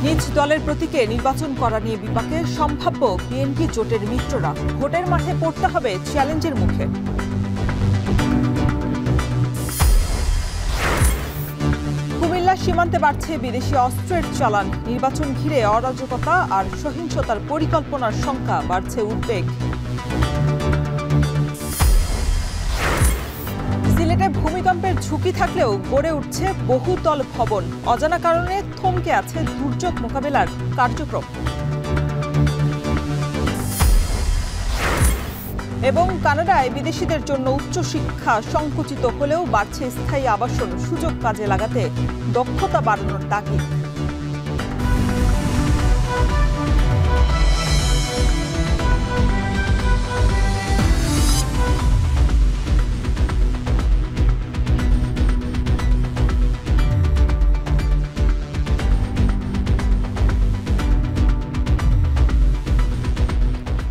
নিজ দলের প্রতীকে নির্বাচন করা নিয়ে বিপাকে সম্ভাব্য বিএনপি জোটের মিত্ররা ভোটের মাঠে পড়তে হবে চ্যালেঞ্জের মুখে। কুমিল্লা সীমান্তে বাড়ছে বিদেশি অস্ত্রের চালান, নির্বাচন ঘিরে অরাজকতা আর সহিংসতার পরিকল্পনার সংখ্যা, বাড়ছে উদ্বেগ। সিলেটে ভূমিকম্পের ঝুঁকি থাকলেও গড়ে উঠছে বহুতল ভবন, অজানা কারণে থমকে আছে দুর্যোগ মোকাবেলার কার্যক্রম। এবং কানাডায় বিদেশিদের জন্য উচ্চশিক্ষা সংকুচিত হলেও বাড়ছে স্থায়ী আবাসন, সুযোগ কাজে লাগাতে দক্ষতা বাড়ানোর তাগিদ।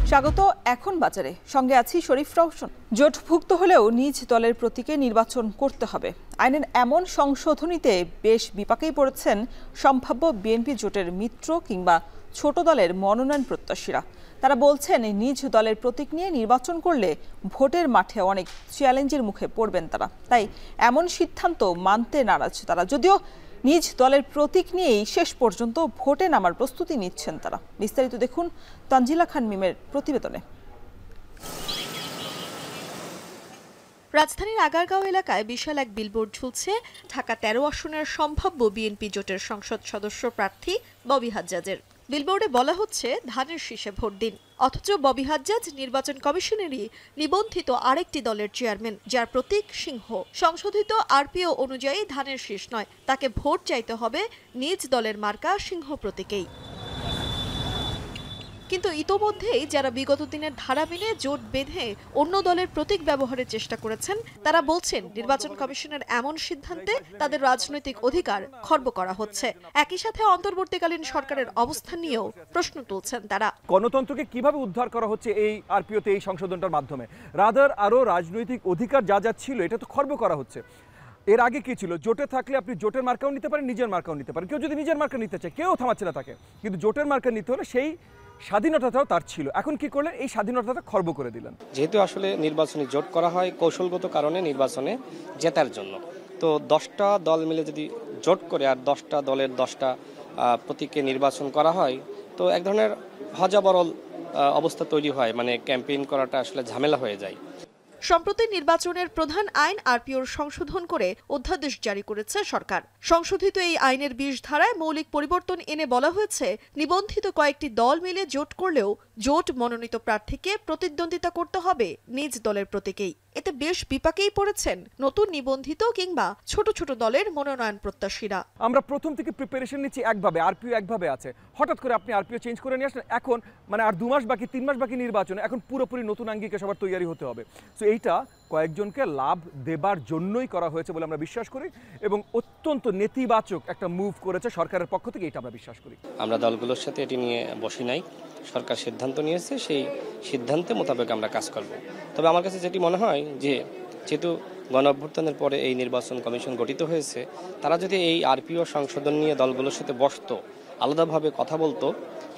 স্বাগত এখন বাজারে, সঙ্গে আছি শরীফ রওশন। জোটভুক্ত হলেও নিজ দলের প্রতীকে নির্বাচন করতে হবে, আইনের এমন সংশোধনীতে বেশ বিপাকেই পড়েছেন সম্ভাব্য বিএনপি জোটের মিত্র কিংবা ছোট দলের মনোনয়ন প্রত্যাশীরা। তারা বলছেন নিজ দলের প্রতীক নিয়ে নির্বাচন করলে ভোটের মাঠে অনেক চ্যালেঞ্জের মুখে পড়বেন তারা, তাই এমন সিদ্ধান্ত মানতে নারাজ তারা। যদিও নিজ দলের প্রতীক নিয়েই শেষ পর্যন্ত ভোটে নামার প্রস্তুতি নিচ্ছেন তারা। বিস্তারিত দেখুন তানজিলা খান মিমের প্রতিবেদনে। রাজধানীর আগারগাঁও এলাকায় বিশাল এক বিলবোর্ড ঝুলছে ঢাকা ১৩ আসনের সম্ভাব্য বিএনপি জোটের সংসদ সদস্য প্রার্থী ববি হাজ্জাজের। বিলবোর্ডে বলা হচ্ছে ধানের শীষে ভোট দিন, অথচ ববি হাজ্জাজ নির্বাচন কমিশনেরই নিবন্ধিত আরেকটি দলের চেয়ারম্যান, যার প্রতীক সিংহ। সংশোধিত আরপিও অনুযায়ী ধানের শীষ নয়, তাকে ভোট চাইতে হবে নিজ দলের মার্কা সিংহ প্রতীকেই। কিন্তু ইতোমধ্যেই যারা বিগত দিনের ধারা মেনে জোট বেঁধে অন্য দলের প্রতীক ব্যবহারের চেষ্টা করেছেন, তারা বলছেন নির্বাচন কমিশনের এমন সিদ্ধান্তে তাদের রাজনৈতিক অধিকার খর্ব করা হচ্ছে। একই সাথে অন্তর্বর্তীকালীন সরকারের অবস্থান নিয়েও প্রশ্ন তুলছেন তারা। গণতন্ত্রকে কিভাবে উদ্ধার করা হচ্ছে এই আরপিওতে, এই সংশোধনটার মাধ্যমে? রাদার আরো রাজনৈতিক অধিকার যা যা ছিল এটা তো খর্ব করা হচ্ছে। এর আগে কি ছিল? জোটে থাকলে আপনি জোটের মার্কাও নিতে পারেন, নিজের মার্কাও নিতে পারেন। কেউ যদি নিজের মার্কা নিতে চায় কেউ থামাচ্ছে না তাকে, কিন্তু জোটের মার্কা নিতে হলে সেই স্বাধীনতাটাও তার ছিল। এখন কি করলেন? এই স্বাধীনতাটা খর্ব করে দিলেন। যেহেতু আসলে নির্বাচনী জোট করা হয় কৌশলগত কারণে নির্বাচনে জেতার জন্য, তো 10টা দল মিলে যদি জোট করে আর 10টা দলের 10টা প্রতীকে নির্বাচন করা হয়, তো এক ধরনের হজাবরল অবস্থা তৈরি হয়, মানে ক্যাম্পেইন করাটা আসলে ঝামেলা হয়ে যায়। সম্প্রতি নির্বাচনের প্রধান আইন আরপিওর সংশোধন করে অধ্যাদেশ জারি করেছে সরকার। সংশোধিত এই আইনের 20 ধারায় মৌলিক পরিবর্তন এনে বলা হয়েছে, নিবন্ধিত কয়েকটি দল মিলে জোট করলেও জোট মনোনীত প্রার্থীকে প্রতিদ্বন্দ্বিতা করতে হবে নিজ দলের প্রতীকেই। এতে বেশ বিপাকেই পড়েছেন নতুন নিবন্ধিত কিংবা ছোট ছোট দলের মনোনয়ন প্রত্যাশীরা। আমরা প্রথম থেকে প্রিপারেশন নিচ্ছি একভাবে, আরপিও একভাবে আছে, হঠাৎ করে আপনি আরপিও চেঞ্জ করে নিয়ে আসলেন। এখন মানে আর 2 মাস বাকি, 3 মাস বাকি নির্বাচনে, এখন পুরোপুরি নতুন আঙ্গিকে সবার তৈরি হতে হবে। সো এইটা কয়েকজনকে লাভ দেবার জন্যই করা হয়েছে বলে আমরা বিশ্বাস করি, এবং অত্যন্ত নেতিবাচক একটা মুভ করেছে সরকারের পক্ষ থেকে, এটা আমরা বিশ্বাস করি। আমরা দলগুলোর সাথে এটি নিয়ে বসি নাই, সরকার সিদ্ধান্ত নিয়েছে, সেই সিদ্ধান্তে মোতাবেক আমরা কাজ করব। তবে আমার কাছে যেটি মনে হয় যে যেহেতু গণ অভ্যুত্থানের পরে এই নির্বাচন কমিশন গঠিত হয়েছে, তারা যদি এই আরপিও সংশোধন নিয়ে দলগুলোর সাথে বসতো, আলাদাভাবে কথা বলতো,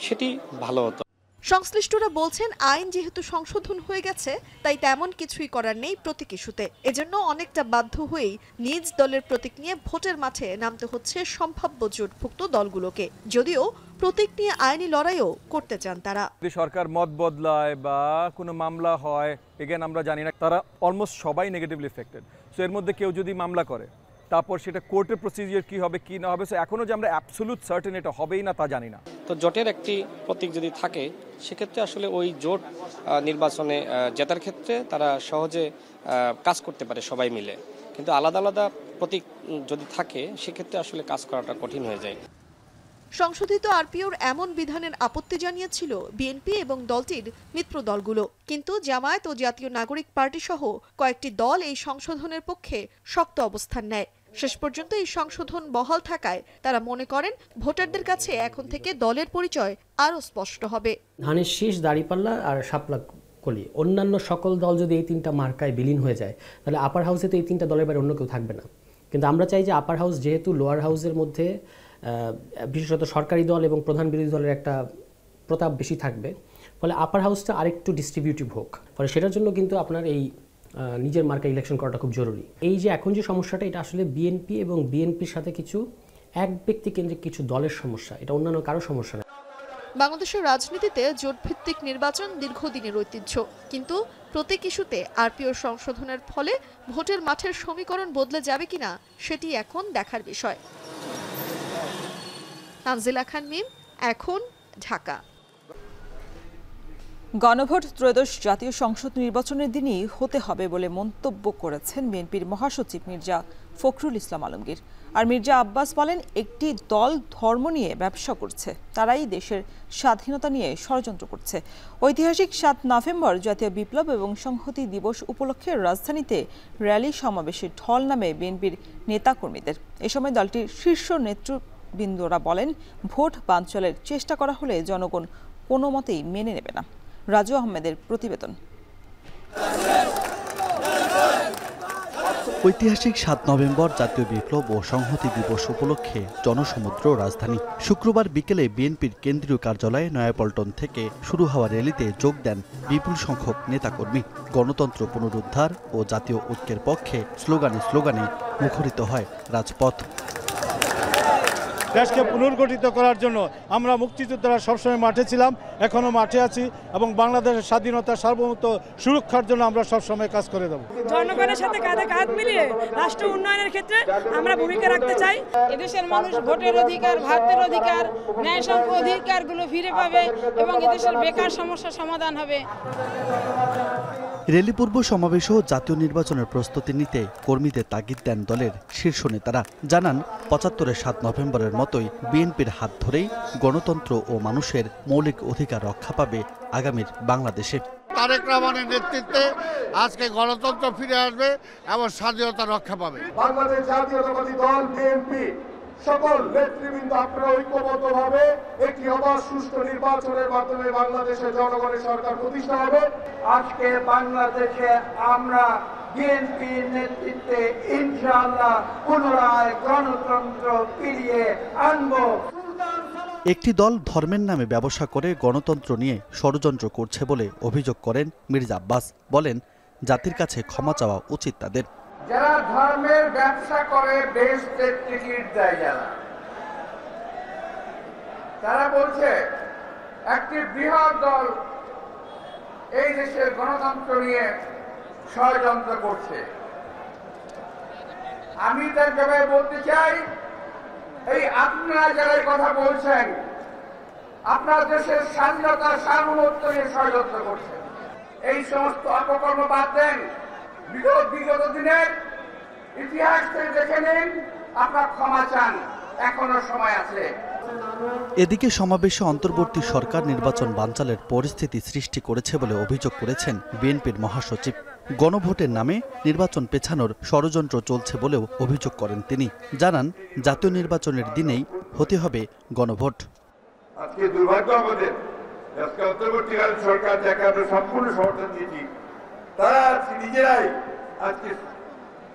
সেটি ভালো হতো। সংশ্লিষ্টরা বলছেন আইন যেহেতু সংশোধন হয়ে গেছে, তাই তেমন কিছুই করার নেই প্রতীক ইস্যুতে। এজন্য অনেকটা বাধ্য হয়েই নিজ দলের প্রতীক নিয়ে ভোটের মাঠে নামতে হচ্ছে সম্ভাব্য জোটভুক্ত দলগুলোকে, যদিও প্রতীক নিয়ে আইনি লড়াইও করতে চান তারা। যদি সরকার মত বদলায় বা কোনো মামলা হয়, এগেন আমরা জানি না, তারা অলমোস্ট সবাই নেগেটিভলি এফেক্টেড। সো এর মধ্যে কেউ যদি মামলা করে, তারপর সেটা কোর্টের প্রসিজিওর কি হবে কি না হবে, সো এখনো যে আমরা অ্যাবসলিউট সার্টেন এটা হবেই না তা জানি না। তো জোটের একটি প্রতীক যদি থাকে, সেক্ষেত্রে আসলে ওই জোট নির্বাচনে জেতার ক্ষেত্রে তারা সহজে কাজ করতে পারে সবাই মিলে। কিন্তু আলাদা আলাদা প্রতীক যদি থাকে, সেক্ষেত্রে আসলে কাজ করাটা কঠিন হয়ে যায়। সংশোধিত আরপিওর এমন বিধানের আপত্তি জানিয়েছিল বিএনপি এবং দলটির মিত্র দলগুলো, কিন্তু জামায়াত ও জাতীয় নাগরিক পার্টি সহ কয়েকটি দল এই সংশোধনের পক্ষে শক্ত অবস্থান নেয়। শেষ পর্যন্ত এই সংশোধন বহাল থাকায় তারা মনে করেন ভোটারদের কাছে এখন থেকে দলের পরিচয় আরও স্পষ্ট হবে। ধানের শীষ, দাঁড়িপাল্লা আর শাপলা কলি, অন্যান্য সকল দল যদি এই 3টা মার্কায় বিলীন হয়ে যায়, তাহলে আপার হাউসে তো এই 3টা দলের বাইরে অন্য কেউ থাকবে না। কিন্তু আমরা চাই যে আপার হাউস যেহেতু লোয়ার হাউসের মধ্যে বিশেষত সরকারি দল এবং প্রধান বিরোধী দলের একটা প্রতাপ বেশি থাকবে, ফলে আপার হাউসটা আরেকটু ডিস্ট্রিবিউটিভ হোক, ফলে সেটার জন্য কিন্তু আপনার এই নিজের মার্কা ইলেকশন করাটা খুব জরুরি। এই যে এখন যে সমস্যাটা, এটা আসলে বিএনপি এবং বিএনপির সাথে কিছু এক ব্যক্তি কেন্দ্রিক কিছু দলের সমস্যা, এটা অন্যান্য কারো সমস্যা না। বাংলাদেশের রাজনীতিতে জোটভিত্তিক নির্বাচন দীর্ঘদিনের ঐতিহ্য, কিন্তু প্রতীক ইস্যুতে আরপিও সংশোধনের ফলে ভোটের মাঠের সমীকরণ বদলে যাবে কিনা সেটি এখন দেখার বিষয়। তানজিলা খান মিম, এখন, ঢাকা। গণভোট ত্রয়োদশ জাতীয় সংসদ নির্বাচনের দিনই হতে হবে বলে মন্তব্য করেছেন বিএনপির মহাসচিব মির্জা ফখরুল ইসলাম আলমগীর। আর মির্জা আব্বাস বলেন, একটি দল ধর্ম নিয়ে ব্যবসা করছে, তারাই দেশের স্বাধীনতা নিয়ে ষড়যন্ত্র করছে। ঐতিহাসিক ৭ নভেম্বর জাতীয় বিপ্লব এবং সংহতি দিবস উপলক্ষে রাজধানীতে র্যালি সমাবেশে ঢল নামে বিএনপির নেতাকর্মীদের। এ সময় দলটির শীর্ষ নেতৃবৃন্দরা বলেন, ভোট বানচালের চেষ্টা করা হলে জনগণ কোনো মতেই মেনে নেবে না। রাজু আহমেদের প্রতিবেদন। ঐতিহাসিক ৭ নভেম্বর জাতীয় বিপ্লব ও সংহতি দিবস উপলক্ষে জনসমুদ্র রাজধানী। শুক্রবার বিকেলে বিএনপির কেন্দ্রীয় কার্যালয়ে নয়াপল্টন থেকে শুরু হওয়া র্যালিতে যোগ দেন বিপুল সংখ্যক নেতাকর্মী। গণতন্ত্র পুনরুদ্ধার ও জাতীয় ঐক্যের পক্ষে স্লোগানে স্লোগানে মুখরিত হয় রাজপথ। দেশকে পুনর্গঠিত করার জন্য আমরা মুক্তিযোদ্ধারা সবসময় মাঠে ছিলাম, এখনো মাঠে আছি এবং বাংলাদেশের স্বাধীনতা সার্বভৌমত্ব সুরক্ষার জন্য আমরা সবসময় কাজ করে দেব। জনগণের সাথে কাঁধে কাঁধ মিলিয়ে রাষ্ট্র উন্নয়নের ক্ষেত্রে আমরা ভূমিকা রাখতে চাই। এদেশের মানুষ ভোটের অধিকার, ভাতের অধিকার, ন্যায়সঙ্গত অধিকারগুলো ফিরে পাবে এবং এদেশের বেকার সমস্যার সমাধান হবে। র্যালি পূর্ব সমাবেশেও জাতীয় নির্বাচনের প্রস্তুতি নিতে কর্মীদের তাগিদ দেন দলের শীর্ষ নেতারা। জানান, ৭৫-এর ৭ নভেম্বরের মতোই বিএনপির হাত ধরেই গণতন্ত্র ও মানুষের মৌলিক অধিকার রক্ষা পাবে আগামীর বাংলাদেশে। তারেক রহমানের নেতৃত্বে আজকে গণতন্ত্র ফিরে আসবে এবং স্বাধীনতা রক্ষা পাবে। বাংলাদেশ জাতীয়তাবাদী দল বিএনপি সকল নেতৃবৃন্দ আপনারা ঐক্যবদ্ধভাবে একটি অবাধ সুষ্ঠু নির্বাচনের মাধ্যমে বাংলাদেশের জনগণের সরকার প্রতিষ্ঠা হবে। আজকে বাংলাদেশে আমরা বিএনপির নেতৃত্বে ইনশাআল্লাহ পুনরায় গণতন্ত্র ফিরিয়ে আনব। একটি দল ধর্মের নামে ব্যবসা করে গণতন্ত্র নিয়ে ষড়যন্ত্র করছে বলে অভিযোগ করেন মির্জা আব্বাস। বলেন, জাতির কাছে ক্ষমা চাওয়া উচিত তাদের। যারা ধর্মের ব্যবসা করে বেহেশতের টিকিট দেয়, তারা বলছে একটি বৃহৎ দল এই দেশের গণতন্ত্র নিয়ে ষড়যন্ত্র করছে। আমি তার জবাবে বলতে চাই, এই আপনারা যারা এই কথা বলছেন, আপনার দেশের স্বাধীনতা সার্বভৌমত্ব নিয়ে ষড়যন্ত্র করছেন। এই সমস্ত অপকর্ম বাদ দেন। বিগত দিনের ইতিহাস থেকে দেখে নিন, আপনার ক্ষমা চান, এখনো সময় আছে। এদিকে সমাবেশে অন্তর্বর্তী সরকার নির্বাচন বানচালের পরিস্থিতি সৃষ্টি করেছে বলে অভিযোগ করেছেন বিএনপির মহাসচিব। গণভোটের নামে নির্বাচন পেছানোর ষড়যন্ত্র চলছে বলেও অভিযোগ করেন তিনি। জানান, জাতীয় নির্বাচনের দিনেই হতে হবে গণভোট। আজকে দুর্ভাগ্য আমাদের, আজকে অন্তর্বর্তীকালীন সরকার যাকে আমরা সম্পূর্ণ সমর্থন দিয়েছি, তারা নিজেরাই আজকে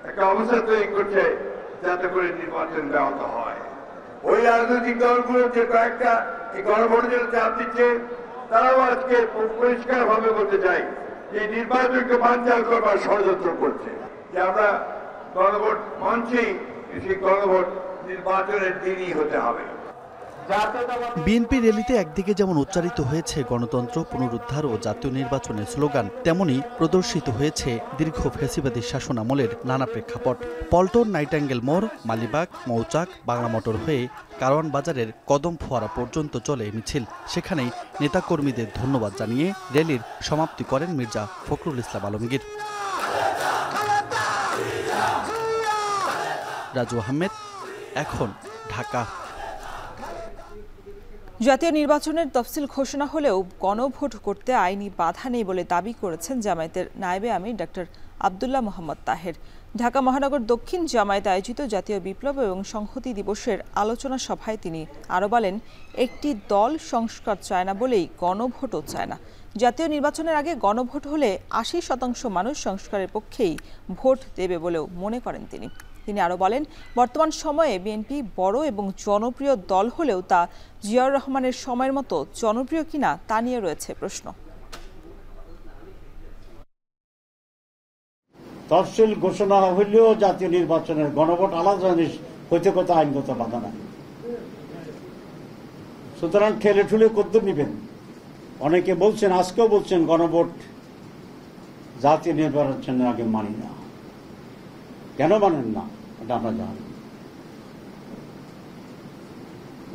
একটা অবস্থা তৈরি করছে যাতে করে নির্বাচন ব্যাহত হয়। ওই রাজনৈতিক দলগুলো যে কয়েকটা এই গণভোটের চাপ দিচ্ছে, তারাও আজকে পরিষ্কার ভাবে বলতে চাই যে নির্বাচনকে বানচাল করবার ষড়যন্ত্র করছে। যে আমরা গণভোট মঞ্চেই সেই গণভোট নির্বাচনের দিনই হতে হবে। বিএনপি র্যালিতে একদিকে যেমন উচ্চারিত হয়েছে গণতন্ত্র পুনরুদ্ধার ও জাতীয় নির্বাচনের স্লোগান, তেমনি প্রদর্শিত হয়েছে দীর্ঘ ফ্যাসিবাদী শাসন আমলের নানা প্রেক্ষাপট। পল্টন, নাইটাঙ্গেল মোড়, মালিবাগ, মৌচাক, বাংলা মোটর হয়ে কারওয়ান বাজারের কদম ফোয়ারা পর্যন্ত চলে মিছিল। সেখানেই নেতাকর্মীদের ধন্যবাদ জানিয়ে র্যালির সমাপ্তি করেন মির্জা ফখরুল ইসলাম আলমগীর। রাজু আহমেদ, এখন, ঢাকা। জাতীয় নির্বাচনের তফসিল ঘোষণা হলেও গণভোট করতে আইনি বাধা নেই বলে দাবি করেছেন জামায়াতের নায়েবে আমির ডক্টর আব্দুল্লাহ মোহাম্মদ তাহের। ঢাকা মহানগর দক্ষিণ জামায়াত আয়োজিত জাতীয় বিপ্লব এবং সংহতি দিবসের আলোচনা সভায় তিনি আরও বলেন, একটি দল সংস্কার চায় না বলেই গণভোটও চায় না। জাতীয় নির্বাচনের আগে গণভোট হলে ৮০% মানুষ সংস্কারের পক্ষেই ভোট দেবে বলেও মনে করেন তিনি। তিনি আরও বলেন, বর্তমান সময়ে বিএনপি বড় এবং জনপ্রিয় দল হলেও তা জিয়াউর রহমানের সময়ের মতো জনপ্রিয় কিনা তা নিয়ে রয়েছে প্রশ্ন। তফসিল ঘোষণা হইলেও জাতীয় নির্বাচনের গণভোট আলাদা জিনিস হইতে কথা আইনগত বাধা নাই। সুতরাং ঠেলে ঠুলে কদ্দুর নিবেন। অনেকে বলছেন, আজকেও বলছেন গণভোট জাতীয় নির্বাচনের আগে মানি না। কেন মানেন না এটা আমরা জানি।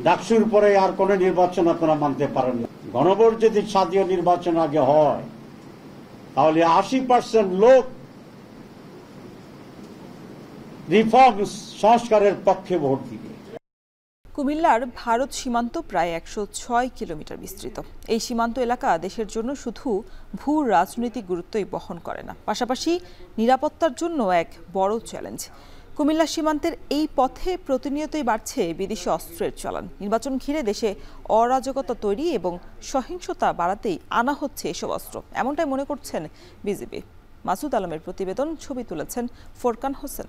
ডাকসুর পরে আর কোন নির্বাচন আপনারা মানতে পারেন না। গণভোট যদি জাতীয় নির্বাচন আগে হয় তাহলে 80% লোক রিফর্মস সংস্কারের পক্ষে ভোট দিবে। কুমিল্লার ভারত সীমান্ত প্রায় 106 কিলোমিটার বিস্তৃত। এই সীমান্ত এলাকা দেশের জন্য শুধু ভূ রাজনৈতিক গুরুত্বই বহন করে না, পাশাপাশি নিরাপত্তার জন্য এক বড় চ্যালেঞ্জ। কুমিল্লা সীমান্তের এই পথে প্রতিনিয়তই বাড়ছে বিদেশি অস্ত্রের চলান। নির্বাচন ঘিরে দেশে অরাজকতা তৈরি এবং সহিংসতা বাড়াতেই আনা হচ্ছে এসব অস্ত্র, এমনটাই মনে করছেন বিজিবি। মাসুদ আলমের প্রতিবেদন, ছবি তুলেছেন ফোরকান হোসেন।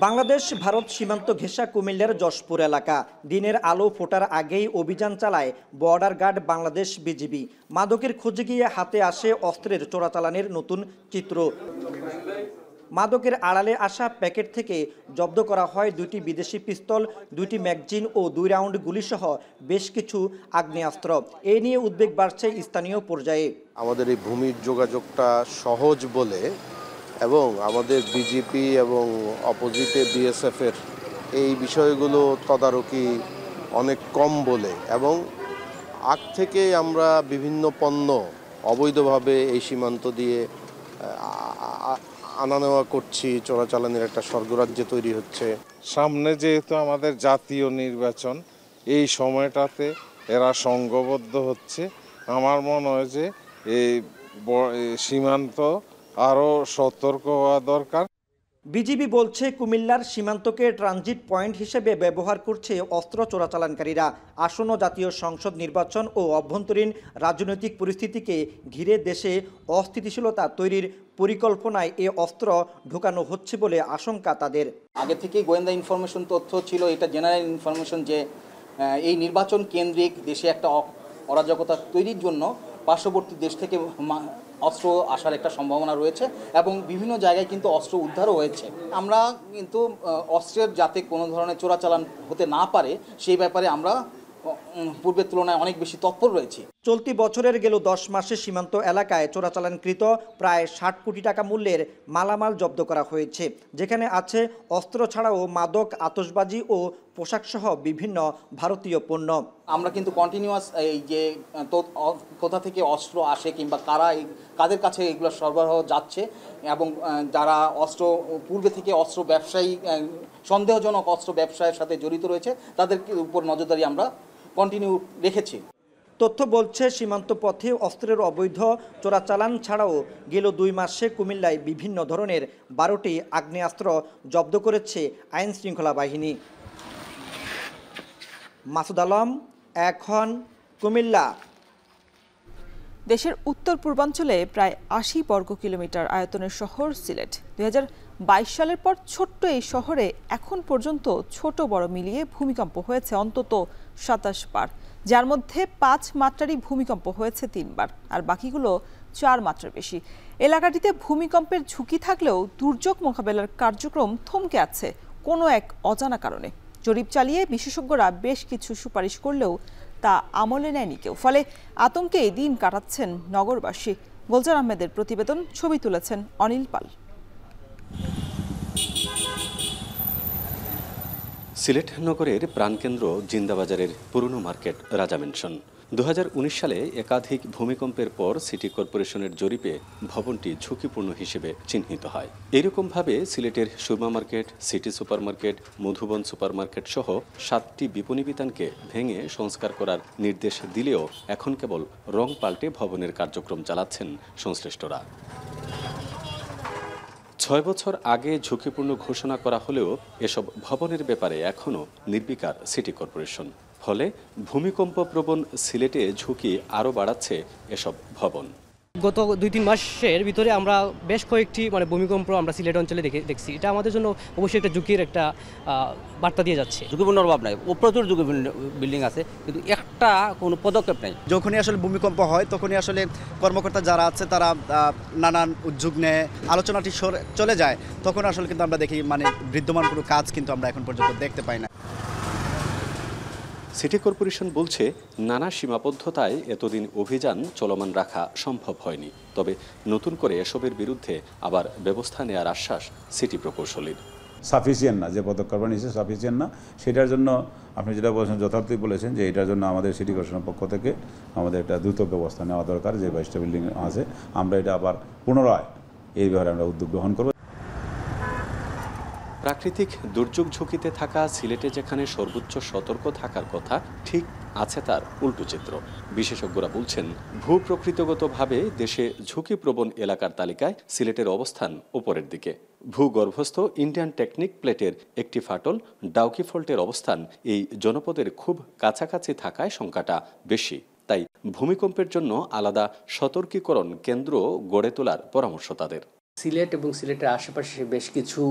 বাংলাদেশ ভারত সীমান্ত ঘেঁষা কুমিল্লার যশপুর এলাকা। দিনের আলো ফোটার আগেই অভিযান চালায় বর্ডার গার্ড বাংলাদেশ বিজিবি। মাদকের খোঁজে গিয়ে হাতে আসে অস্ত্রের চোরাচালানের নতুন চিত্র। মাদকের আড়ালে আসা প্যাকেট থেকে জব্দ করা হয় 2টি বিদেশি পিস্তল, 2টি ম্যাগজিন ও 2 রাউন্ড গুলিসহ বেশ কিছু আগ্নেয়াস্ত্র। এ নিয়ে উদ্বেগ বাড়ছে স্থানীয় পর্যায়ে। আমাদের এই ভূমির যোগাযোগটা সহজ বলে এবং আমাদের বিজেপি এবং অপোজিটে বিএসএফের এই বিষয়গুলো তদারকি অনেক কম বলে এবং আগ থেকে আমরা বিভিন্ন পণ্য অবৈধভাবে এই সীমান্ত দিয়ে আনা নেওয়া করছি, চোরাচালানের একটা স্বর্গরাজ্য তৈরি হচ্ছে। সামনে যেহেতু আমাদের জাতীয় নির্বাচন, এই সময়টাতে এরা সংঘবদ্ধ হচ্ছে। আমার মনে হয় যে এই সীমান্ত আরও সতর্ক হওয়া দরকার। বিজিবি বলছে, কুমিল্লার সীমান্তকে ট্রানজিট পয়েন্ট হিসেবে ব্যবহার করছে অস্ত্র চোরাচালানকারীরা। আসন্ন জাতীয় সংসদ নির্বাচন ও অভ্যন্তরীণ রাজনৈতিক পরিস্থিতিকে ঘিরে দেশে অস্থিতিশীলতা তৈরির পরিকল্পনায় এ অস্ত্র ঢোকানো হচ্ছে বলে আশঙ্কা তাদের। আগে থেকেই গোয়েন্দা ইনফরমেশন তথ্য ছিল, এটা জেনারেল ইনফরমেশন, যে এই নির্বাচন কেন্দ্রিক দেশে একটা অরাজকতা তৈরির জন্য পার্শ্ববর্তী দেশ থেকে অস্ত্র আসার একটা সম্ভাবনা রয়েছে এবং বিভিন্ন জায়গায় কিন্তু অস্ত্র উদ্ধারও হয়েছে। আমরা কিন্তু অস্ত্রের যাতে কোনো ধরনের চোরাচালান হতে না পারে সেই ব্যাপারে আমরা পূর্বের তুলনায় অনেক বেশি তৎপর রয়েছি। চলতি বছরের গেল 10 মাসে সীমান্ত এলাকায় চোরাচালানকৃত প্রায় 60 কোটি টাকা মূল্যের মালামাল জব্দ করা হয়েছে, যেখানে আছে অস্ত্র ছাড়াও মাদক, আতশবাজি ও পোশাক সহ বিভিন্ন ভারতীয় পণ্য। আমরা কিন্তু কন্টিনিউয়াস এই যে কোথা থেকে অস্ত্র আসে কিংবা কাদের কাছে এগুলো সরবরাহ যাচ্ছে এবং যারা অস্ত্র পূর্বে থেকে অস্ত্র ব্যবসায়ী, সন্দেহজনক অস্ত্র ব্যবসায়ের সাথে জড়িত রয়েছে, তাদের উপর নজরদারি আমরা কন্টিনিউ রেখেছি। তথ্য বলছে, সীমান্ত পথে অস্ত্রের অবৈধ চোরাচালান ছাড়াও গেল 2 মাসে কুমিল্লায় বিভিন্ন ধরনের 12টি আগ্নেয়াস্ত্র জব্দ করেছে আইন শৃঙ্খলা বাহিনী। মাসুদ আলম, এখন কুমিল্লা। দেশের উত্তর পূর্বাঞ্চলে প্রায় 80 বর্গ কিলোমিটার আয়তনের শহর সিলেট। 2022 সালের পর ছোট্ট এই শহরে এখন পর্যন্ত ছোট বড় মিলিয়ে ভূমিকম্প হয়েছে অন্তত 27 বার, যার মধ্যে 5 মাত্রারই ভূমিকম্প হয়েছে 3 বার, আর বাকিগুলো 4 মাত্রার বেশি। এলাকাটিতে ভূমিকম্পের ঝুঁকি থাকলেও দুর্যোগ মোকাবেলার কার্যক্রম থমকে আছে কোনো এক অজানা কারণে। জরিপ চালিয়ে বিশেষজ্ঞরা বেশ কিছু সুপারিশ করলেও তা আমলে নেয়নি কেউ, ফলে আতঙ্কে দিন কাটাচ্ছেন নগরবাসী। গোলজার আহমেদের প্রতিবেদন, ছবি তুলেছেন অনিল পাল। সিলেট নগরের প্রাণকেন্দ্র জিন্দাবাজারের পুরনো মার্কেট রাজা মেনশন। 2019 সালে একাধিক ভূমিকম্পের পর সিটি কর্পোরেশনের জরিপে ভবনটি ঝুঁকিপূর্ণ হিসেবে চিহ্নিত হয়। এরকমভাবে সিলেটের Surma market, city supermarket, Madhuban supermarket সহ 7টি বিপণী বিতানকে ভেঙে সংস্কার করার নির্দেশ দিলেও এখন কেবল রং পাল্টে ভবনের কার্যক্রম চালাচ্ছেন সংশ্লিষ্টরা। 6 বছর আগে ঝুঁকিপূর্ণ ঘোষণা করা হলেও এসব ভবনের ব্যাপারে এখনও নির্বিকার সিটি কর্পোরেশন। ফলে ভূমিকম্প প্রবণ সিলেটে ঝুঁকি আরও বাড়াচ্ছে এসব ভবন। গত 2-3 মাসের ভিতরে আমরা বেশ কয়েকটি ভূমিকম্প আমরা সিলেট অঞ্চলে দেখছি। এটা আমাদের জন্য অবশ্যই একটা ঝুঁকির একটা বার্তা দিয়ে যাচ্ছে। ঝুঁকিপূর্ণ অভাব নাই, প্রচুর ঝুঁকিপূর্ণ বিল্ডিং আছে, কিন্তু একটা কোনো পদক্ষেপ নেই। যখনই আসলে ভূমিকম্প হয় তখনই আসলে কর্মকর্তা যারা আছে তারা নানান উদ্যোগ নেয়, আলোচনাটি চলে যায়, তখন আসলে কিন্তু আমরা দেখি বিদ্যমান কোনো কাজ কিন্তু আমরা এখন পর্যন্ত দেখতে পাই না। সিটি কর্পোরেশন বলছে নানা সীমাবদ্ধতায় এতদিন অভিযান চলমান রাখা সম্ভব হয়নি, তবে নতুন করে এসবের বিরুদ্ধে আবার ব্যবস্থা নেওয়ার আশ্বাস সিটি প্রকৌশলীর। সাফিসিয়েন্ট না, যে পদক্ষেপ নিয়েছে সাফিসিয়েন্ট না, সেটার জন্য আপনি যেটা বলছেন যথার্থই বলেছেন যে এটার জন্য আমাদের সিটি কর্পোরেশনের পক্ষ থেকে আমাদের একটা দ্রুত ব্যবস্থা নেওয়া দরকার। যে 22টা বিল্ডিং আছে আমরা এটা আবার পুনরায় এই ব্যাপারে আমরা উদ্যোগ গ্রহণ করব। প্রাকৃতিক দুর্যোগ ঝুঁকিতে থাকা সিলেটে যেখানে সর্বোচ্চ সতর্ক থাকার কথা, ঠিক আছে তার উল্টো চিত্র। বিশেষজ্ঞরা বলছেন ভূপ্রকৃতিগতভাবে দেশে ঝুঁকিপ্রবণ এলাকার তালিকায় সিলেটের অবস্থান উপরের দিকে। ভূগর্ভস্থ ইন্ডিয়ান টেকনিক প্লেটের একটি ফাটল ডাউকি ফল্টের অবস্থান এই জনপদের খুব কাছাকাছি থাকায় সংখ্যাটা বেশি। তাই ভূমিকম্পের জন্য আলাদা সতর্কীকরণ কেন্দ্র গড়ে তোলার পরামর্শ তাদের। সিলেট এবং সিলেটের আশেপাশে বেশ কিছু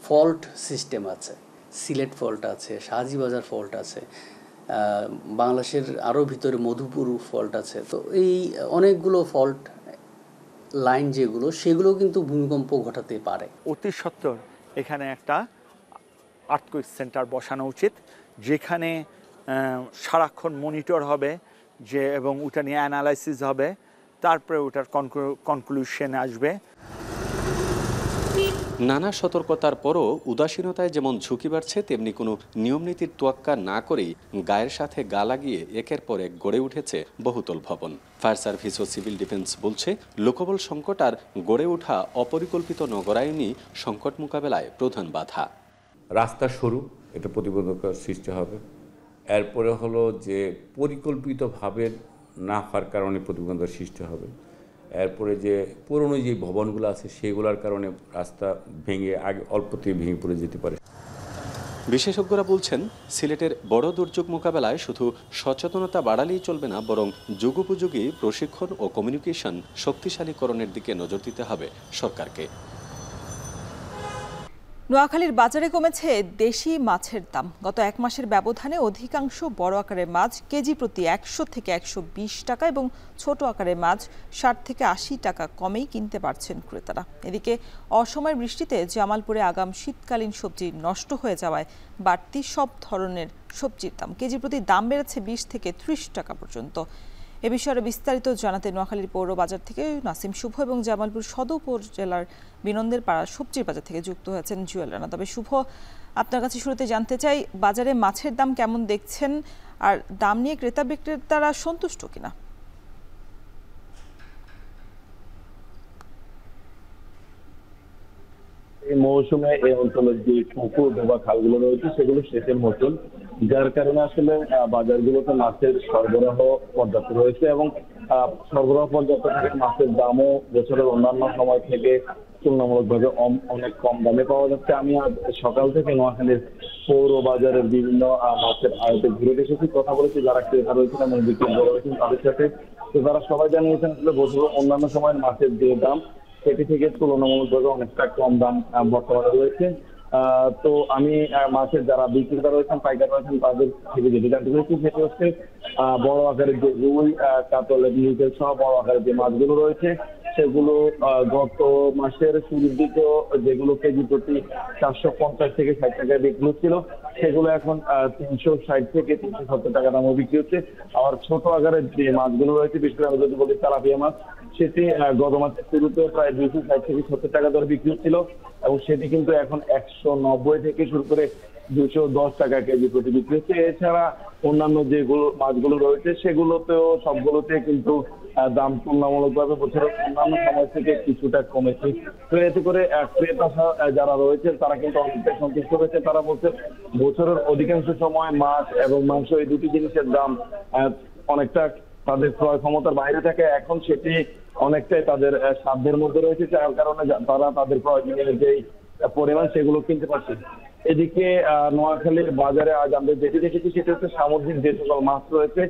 ফল্ট সিস্টেম আছে। সিলেট ফল্ট আছে, শাহজিবাজার ফল্ট আছে, বাংলাদেশের আরও ভিতরে মধুপুর ফল্ট আছে। তো এই অনেকগুলো ফল্ট লাইন যেগুলো, সেগুলো কিন্তু ভূমিকম্প ঘটাতে পারে। অতি সত্বর এখানে একটা আর্থকুইক সেন্টার বসানো উচিত, যেখানে সারাক্ষণ মনিটর হবে যে, এবং ওটা নিয়ে অ্যানালাইসিস হবে, তারপরে ওটার কনক্লুশন আসবে। নানা সতর্কতার পরও উদাসীনতায় যেমন ঝুঁকি বাড়ছে, তেমনি কোনো নিয়মনীতির তোয়াক্কা না করেই গায়ের সাথে গা লাগিয়ে একের পর এক গড়ে উঠেছে বহুতল ভবন। ফায়ার সার্ভিস ও সিভিল ডিফেন্স বলছে লোকবল সংকট আর গড়ে ওঠা অপরিকল্পিত নগরায়নই সংকট মোকাবেলায় প্রধান বাধা। রাস্তা সরু, এটা প্রতিবন্ধকতার সৃষ্টি হবে। এরপরে হলো যে পরিকল্পিতভাবে না হওয়ার কারণে প্রতিবন্ধকতার সৃষ্টি হবে। এরপরে যে পুরনো যে ভবনগুলো আছে সেগুলোর কারণে রাস্তা ভেঙে অল্পতেই ভেঙে পড়ে যেতে পারে। বিশেষজ্ঞরা বলছেন সিলেটের বড় দুর্যোগ মোকাবেলায় শুধু সচেতনতা বাড়ালেই চলবে না, বরং যুগোপযোগী প্রশিক্ষণ ও কমিউনিকেশন শক্তিশালীকরণের দিকে নজর দিতে হবে সরকারকে। নোয়াখালীর বাজারে কমেছে দেশি মাছের দাম। গত এক মাসের ব্যবধানে অধিকাংশ বড় আকারের মাছ কেজি প্রতি 100 থেকে 120 টাকা এবং ছোট আকারের মাছ 60 থেকে 80 টাকা কমেই কিনতে পারছেন ক্রেতারা। এদিকে অসময়ের বৃষ্টিতে জামালপুরে আগাম শীতকালীন সবজি নষ্ট হয়ে যাওয়ায় বাড়তি সব ধরনের সবজির দাম। কেজি প্রতি দাম বেড়েছে 20 থেকে 30 টাকা পর্যন্ত। এ বিষয়ে বিস্তারিত জানাতে নোয়াখালীর পৌর বাজার থেকে নাসিম শুভ এবং জামালপুর সদর উপজেলার বিনন্দের পাড়া সবজির বাজার থেকে যুক্ত হয়েছেন জুয়েল রানা। তবে শুভ, আপনার কাছে শুরুতে জানতে চাই, বাজারে মাছের দাম কেমন দেখছেন আর দাম নিয়ে ক্রেতা বিক্রেতারা সন্তুষ্ট কিনা? এই মৌসুমে এই অঞ্চলের যে পুকুর ডোবা খালগুলো রয়েছে সেগুলো সেচের মতন, যার কারণে আসলে বাজারগুলোতে মাছের সরবরাহ পর্যাপ্ত রয়েছে এবং সরবরাহ পর্যাপ্ত থেকে মাছের দামও বছরের অন্যান্য সময় থেকে তুলনামূলকভাবে অনেক কম দামে পাওয়া যাচ্ছে। আমি আজ সকাল থেকে নোয়াখালীর পৌর বাজারের বিভিন্ন মাছের আড়তে ঘুরে এসেছি, কথা বলেছি যারা ক্রেতা রয়েছেন এবং বিক্রেতা রয়েছেন তাদের সাথে। তো তারা সবাই জানিয়েছেন আসলে বছরের অন্যান্য সময়ের মাছের যে দাম সেটি থেকে তুলনামূলকভাবে অনেকটা কম দাম বর্তমানে রয়েছে। তো আমি মাছের যারা বিক্রেতা রয়েছেন, পাইকার রয়েছেন, তাদের থেকে যেটি জানতে পেরেছি সেটি হচ্ছে বড় আকারের যে রুই, কাতল, নিকেল সহ বড় আকারের যে মাছগুলো রয়েছে সেগুলো গত মাসের শুরুর দিকে যেগুলো কেজি প্রতি 450 থেকে 60 টাকায় বিক্রি হচ্ছিল সেগুলো এখন 360 থেকে 370 টাকা দামও বিক্রি হচ্ছে। আবার ছোট আকারের যে মাছগুলো রয়েছে, বিশেষ করে আমি যদি বলি তেলাপিয়া মাছ, সেটি গত মাসের শুরুতে প্রায় 260 থেকে 70 টাকা দরে বিক্রি হচ্ছিল এবং সেটি কিন্তু এখন 190 থেকে শুরু করে 210 টাকা কেজি প্রতি বিক্রি হচ্ছে। এছাড়া অন্যান্য যেগুলো মাছগুলো রয়েছে সেগুলোতেও সবগুলোতে কিন্তু দাম তুলনামূলকভাবে বছরের অন্যান্য সময় থেকে কিছুটা কমেছে। তো এতে করে ক্রেতা যারা রয়েছে তারা কিন্তু অনেকটাই সন্তুষ্ট হয়েছে। তারা বলছে বছরের অধিকাংশ সময় মাছ এবং মাংস এই দুটি জিনিসের দাম অনেকটা তাদের ক্রয় ক্ষমতার বাইরে থাকে, এখন সেটি অনেকটাই তাদের সাধ্যের মধ্যে রয়েছে, যার কারণে তারা তাদের প্রয়োজনীয় যে পরিমাণ সেগুলো কিনতে পারছে। এদিকে নোয়াখালীর বাজারে আজ আমরা যেটি দেখেছি সেটা হচ্ছে সামুদ্রিক যে সকল মাছ রয়েছে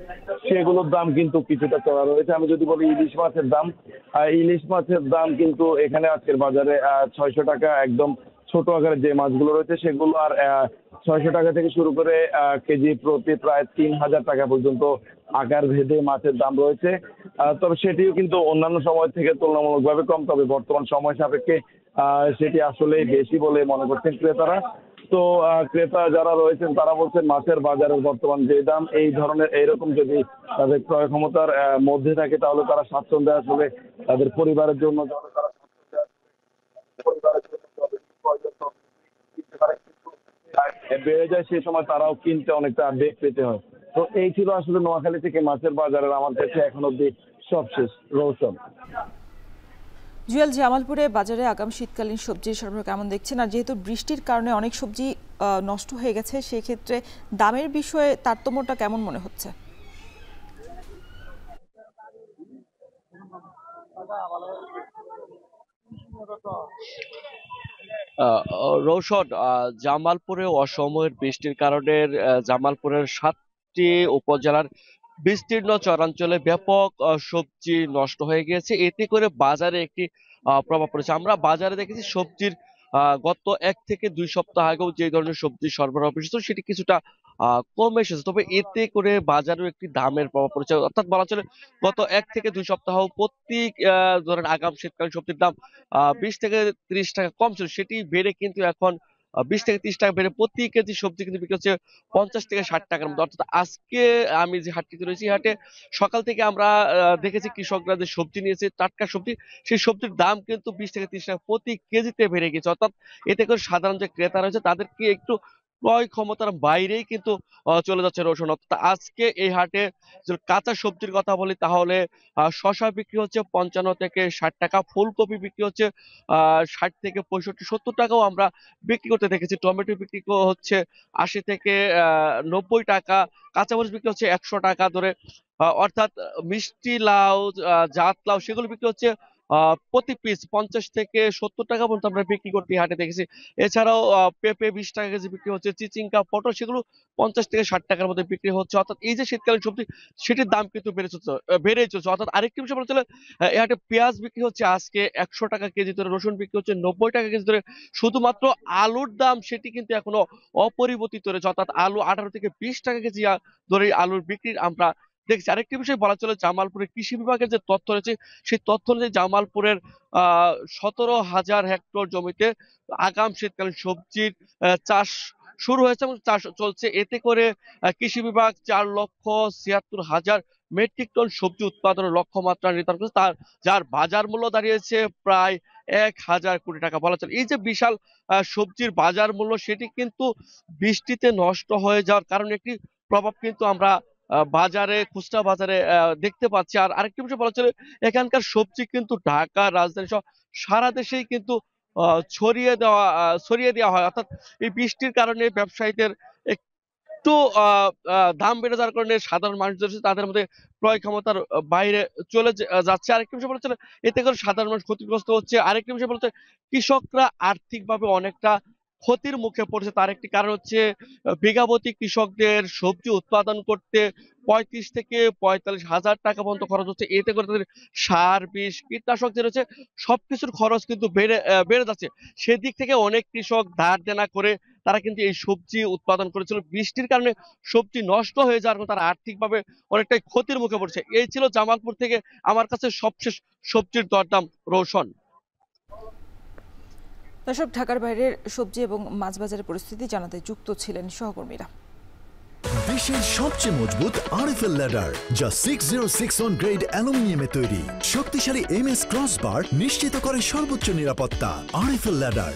সেগুলোর দাম কিন্তু কিছুটা চড়া রয়েছে। আমি যদি বলি ইলিশ মাছের দাম কিন্তু এখানে আজকের বাজারে 600 টাকা, একদম ছোট আকারের যে মাছগুলো রয়েছে সেগুলো আর 600 টাকা থেকে শুরু করে কেজি প্রতি প্রায় 3000 টাকা পর্যন্ত আকার ভেদে মাছের দাম রয়েছে। তবে সেটিও কিন্তু অন্যান্য সময় থেকে তুলনামূলকভাবে কম, তবে বর্তমান সময় সাপেক্ষে সেটি আসলে বেশি বলে মনে করছেন ক্রেতারা। তো ক্রেতা যারা রয়েছেন তারা বলছেন মাছের বাজারের বর্তমান যে দাম, এই ধরনের এইরকম যদি তাদের ক্রয় ক্ষমতার মধ্যে থাকে তাহলে তারা স্বাচ্ছন্দ্যে আসলে তাদের পরিবারের জন্য বেড়ে যায়, সেই সময় তারাও কিনতে অনেকটা বেগ পেতে হয়। তো এই ছিল আসলে নোয়াখালী থেকে মাছের বাজারের আমার কাছে এখন অব্দি সবশেষ। রৌশন। জুয়েল, জামালপুরে বাজারে আগাম শীতকালীন সবজির সরবরাহ কেমন দেখছেন? আর যেহেতু বৃষ্টির কারণে অনেক সবজি নষ্ট হয়ে গেছে, সেই ক্ষেত্রে দামের বিষয়ে তারতম্যটা কেমন মনে হচ্ছে? রৌশন, জামালপুরে অসময়ের বৃষ্টির কারণে জামালপুরের 7টি উপজেলার বিস্তীর্ণ চরাঞ্চলে ব্যাপক সবজি নষ্ট হয়ে গিয়েছে। এতে করে বাজারে একটি প্রভাব পড়েছে। আমরা বাজারে দেখেছি সবজির গত 1 থেকে 2 সপ্তাহ আগেও যে ধরনের সবজি সরবরাহ পেয়েছিল সেটি কিছুটা কমে এসেছে, তবে এতে করে বাজারেও একটি দামের প্রভাব পড়েছে। অর্থাৎ বলা চলে গত 1 থেকে 2 সপ্তাহ প্রতি ধরেন আগাম শীতকালীন সবজির দাম 20 থেকে 30 টাকা কম ছিল, সেটি বেড়ে কিন্তু এখন 20 থেকে 30 টাকা বেড়ে প্রতি কেজি সবজি কিন্তু বিক্রি হচ্ছে 50 থেকে 60 টাকার মধ্যে। অর্থাৎ আজকে আমি যে হাটটিতে রয়েছি, হাটে সকাল থেকে আমরা দেখেছি কৃষকরা যে সবজি নিয়েছে, টাটকা সবজি, সেই সবজির দাম কিন্তু 20 থেকে 30 টাকা প্রতি কেজিতে বেড়ে গেছে। অর্থাৎ এতে করে সাধারণ যে ক্রেতা রয়েছে তাদেরকে একটু ক্রয় ক্ষমতার বাইরেই কিন্তু চলে যাচ্ছে রসুন। অর্থাৎ আজকে এই হাটে কাঁচা সবজির কথা বলি তাহলে শসা বিক্রি হচ্ছে 55 থেকে 60 টাকা, ফুলকপি বিক্রি হচ্ছে 60 থেকে 65, 70 টাকাও আমরা বিক্রি করতে দেখেছি। টমেটো বিক্রি হচ্ছে 80 থেকে 90 টাকা, কাঁচামরিচ বিক্রি হচ্ছে 100 টাকা ধরে। অর্থাৎ মিষ্টি লাউ, জাত লাউ সেগুলো বিক্রি হচ্ছে প্রতি পিস 50 থেকে 70 টাকা পর্যন্ত আমরা বিক্রি করতে হাটে দেখেছি। এছাড়াও পেঁপে 20 টাকা কেজি বিক্রি হচ্ছে, চিচিঙ্গা, পটল সেগুলো 50 থেকে 60 টাকার মধ্যে বিক্রি হচ্ছে। অর্থাৎ এই যে শীতকালীন সবজি সেটির দাম কিন্তু বেড়েই চলছে। অর্থাৎ আরেকটি বিষয় বলা চলে, এই হাটে পেঁয়াজ বিক্রি হচ্ছে আজকে 100 টাকা কেজি ধরে, রসুন বিক্রি হচ্ছে 90 টাকা কেজি ধরে। শুধুমাত্র আলুর দাম সেটি কিন্তু এখনো অপরিবর্তিত রয়েছে, অর্থাৎ আলু 18 থেকে 20 টাকা কেজি ধরে আলুর বিক্রি আমরা দেখছি। আরেকটি বিষয় বলা চলে, জামালপুরের কৃষি বিভাগের যে তথ্য রয়েছে সেই তথ্য অনুযায়ী জামালপুরের 17,000 হেক্টর জমিতে আগাম শীতকালীন সবজির চাষ শুরু হয়েছে এবং চাষ চলছে। এতে করে কৃষি বিভাগ 4,76,000 মেট্রিক টন সবজি উৎপাদনের লক্ষ্যমাত্রা নির্ধারণ করেছে, যার বাজার মূল্য দাঁড়িয়েছে প্রায় 1,000 কোটি টাকা। বলা চলে এই যে বিশাল সবজির বাজার মূল্য সেটি কিন্তু বৃষ্টিতে নষ্ট হয়ে যাওয়ার কারণে একটি প্রভাব কিন্তু আমরা বাজারে, খুচরা বাজারে দেখতে পাচ্ছি। আর আরেকটি বিষয় বলা চলে, এখানকার সবজি কিন্তু ঢাকা, রাজধানী সহ সারা দেশেই কিন্তু ছড়িয়ে দেওয়া হয়। অর্থাৎ এই বৃষ্টির কারণে ব্যবসায়ীদের একটু দাম বেড়ে যাওয়ার কারণে সাধারণ মানুষ তাদের মধ্যে ক্রয় ক্ষমতার বাইরে চলে যাচ্ছে। আরেকটি বিষয় বলা চলে, এতে করে সাধারণ মানুষ ক্ষতিগ্রস্ত হচ্ছে। আরেকটি বিষয় বলতে, কৃষকরা আর্থিকভাবে অনেকটা ক্ষতির মুখে পড়েছে। তার একটি কারণ হচ্ছে বিঘাপতি কৃষকদের সবজি উৎপাদন করতে 35 থেকে 45 হাজার টাকা পর্যন্ত খরচ হচ্ছে। এতে করে তাদের সার, বিষ, কীটনাশক যে রয়েছে সবকিছুর খরচ কিন্তু বেড়ে যাচ্ছে। সেদিক থেকে অনেক কৃষক ধার দেনা করে তারা কিন্তু এই সবজি উৎপাদন করেছিল। বৃষ্টির কারণে সবজি নষ্ট হয়ে যাওয়ার কারণে তারা আর্থিকভাবে অনেকটাই ক্ষতির মুখে পড়ছে। এই ছিল জামালপুর থেকে আমার কাছে সবশেষ সবজির দরদাম। রৌশন। দর্শক, ঢাকার বাইরের সবজি এবং মাছ বাজারের পরিস্থিতি জানাতে যুক্ত ছিলেন সহকর্মীরা। দেশের সবচেয়ে মজবুত আরএফএল ল্যাডার, যা 6061 গ্রেড অ্যালুমিনিয়ামে তৈরি। শক্তিশালী এমএস ক্রসবার নিশ্চিত করে সর্বোচ্চ নিরাপত্তা। RFL ladder.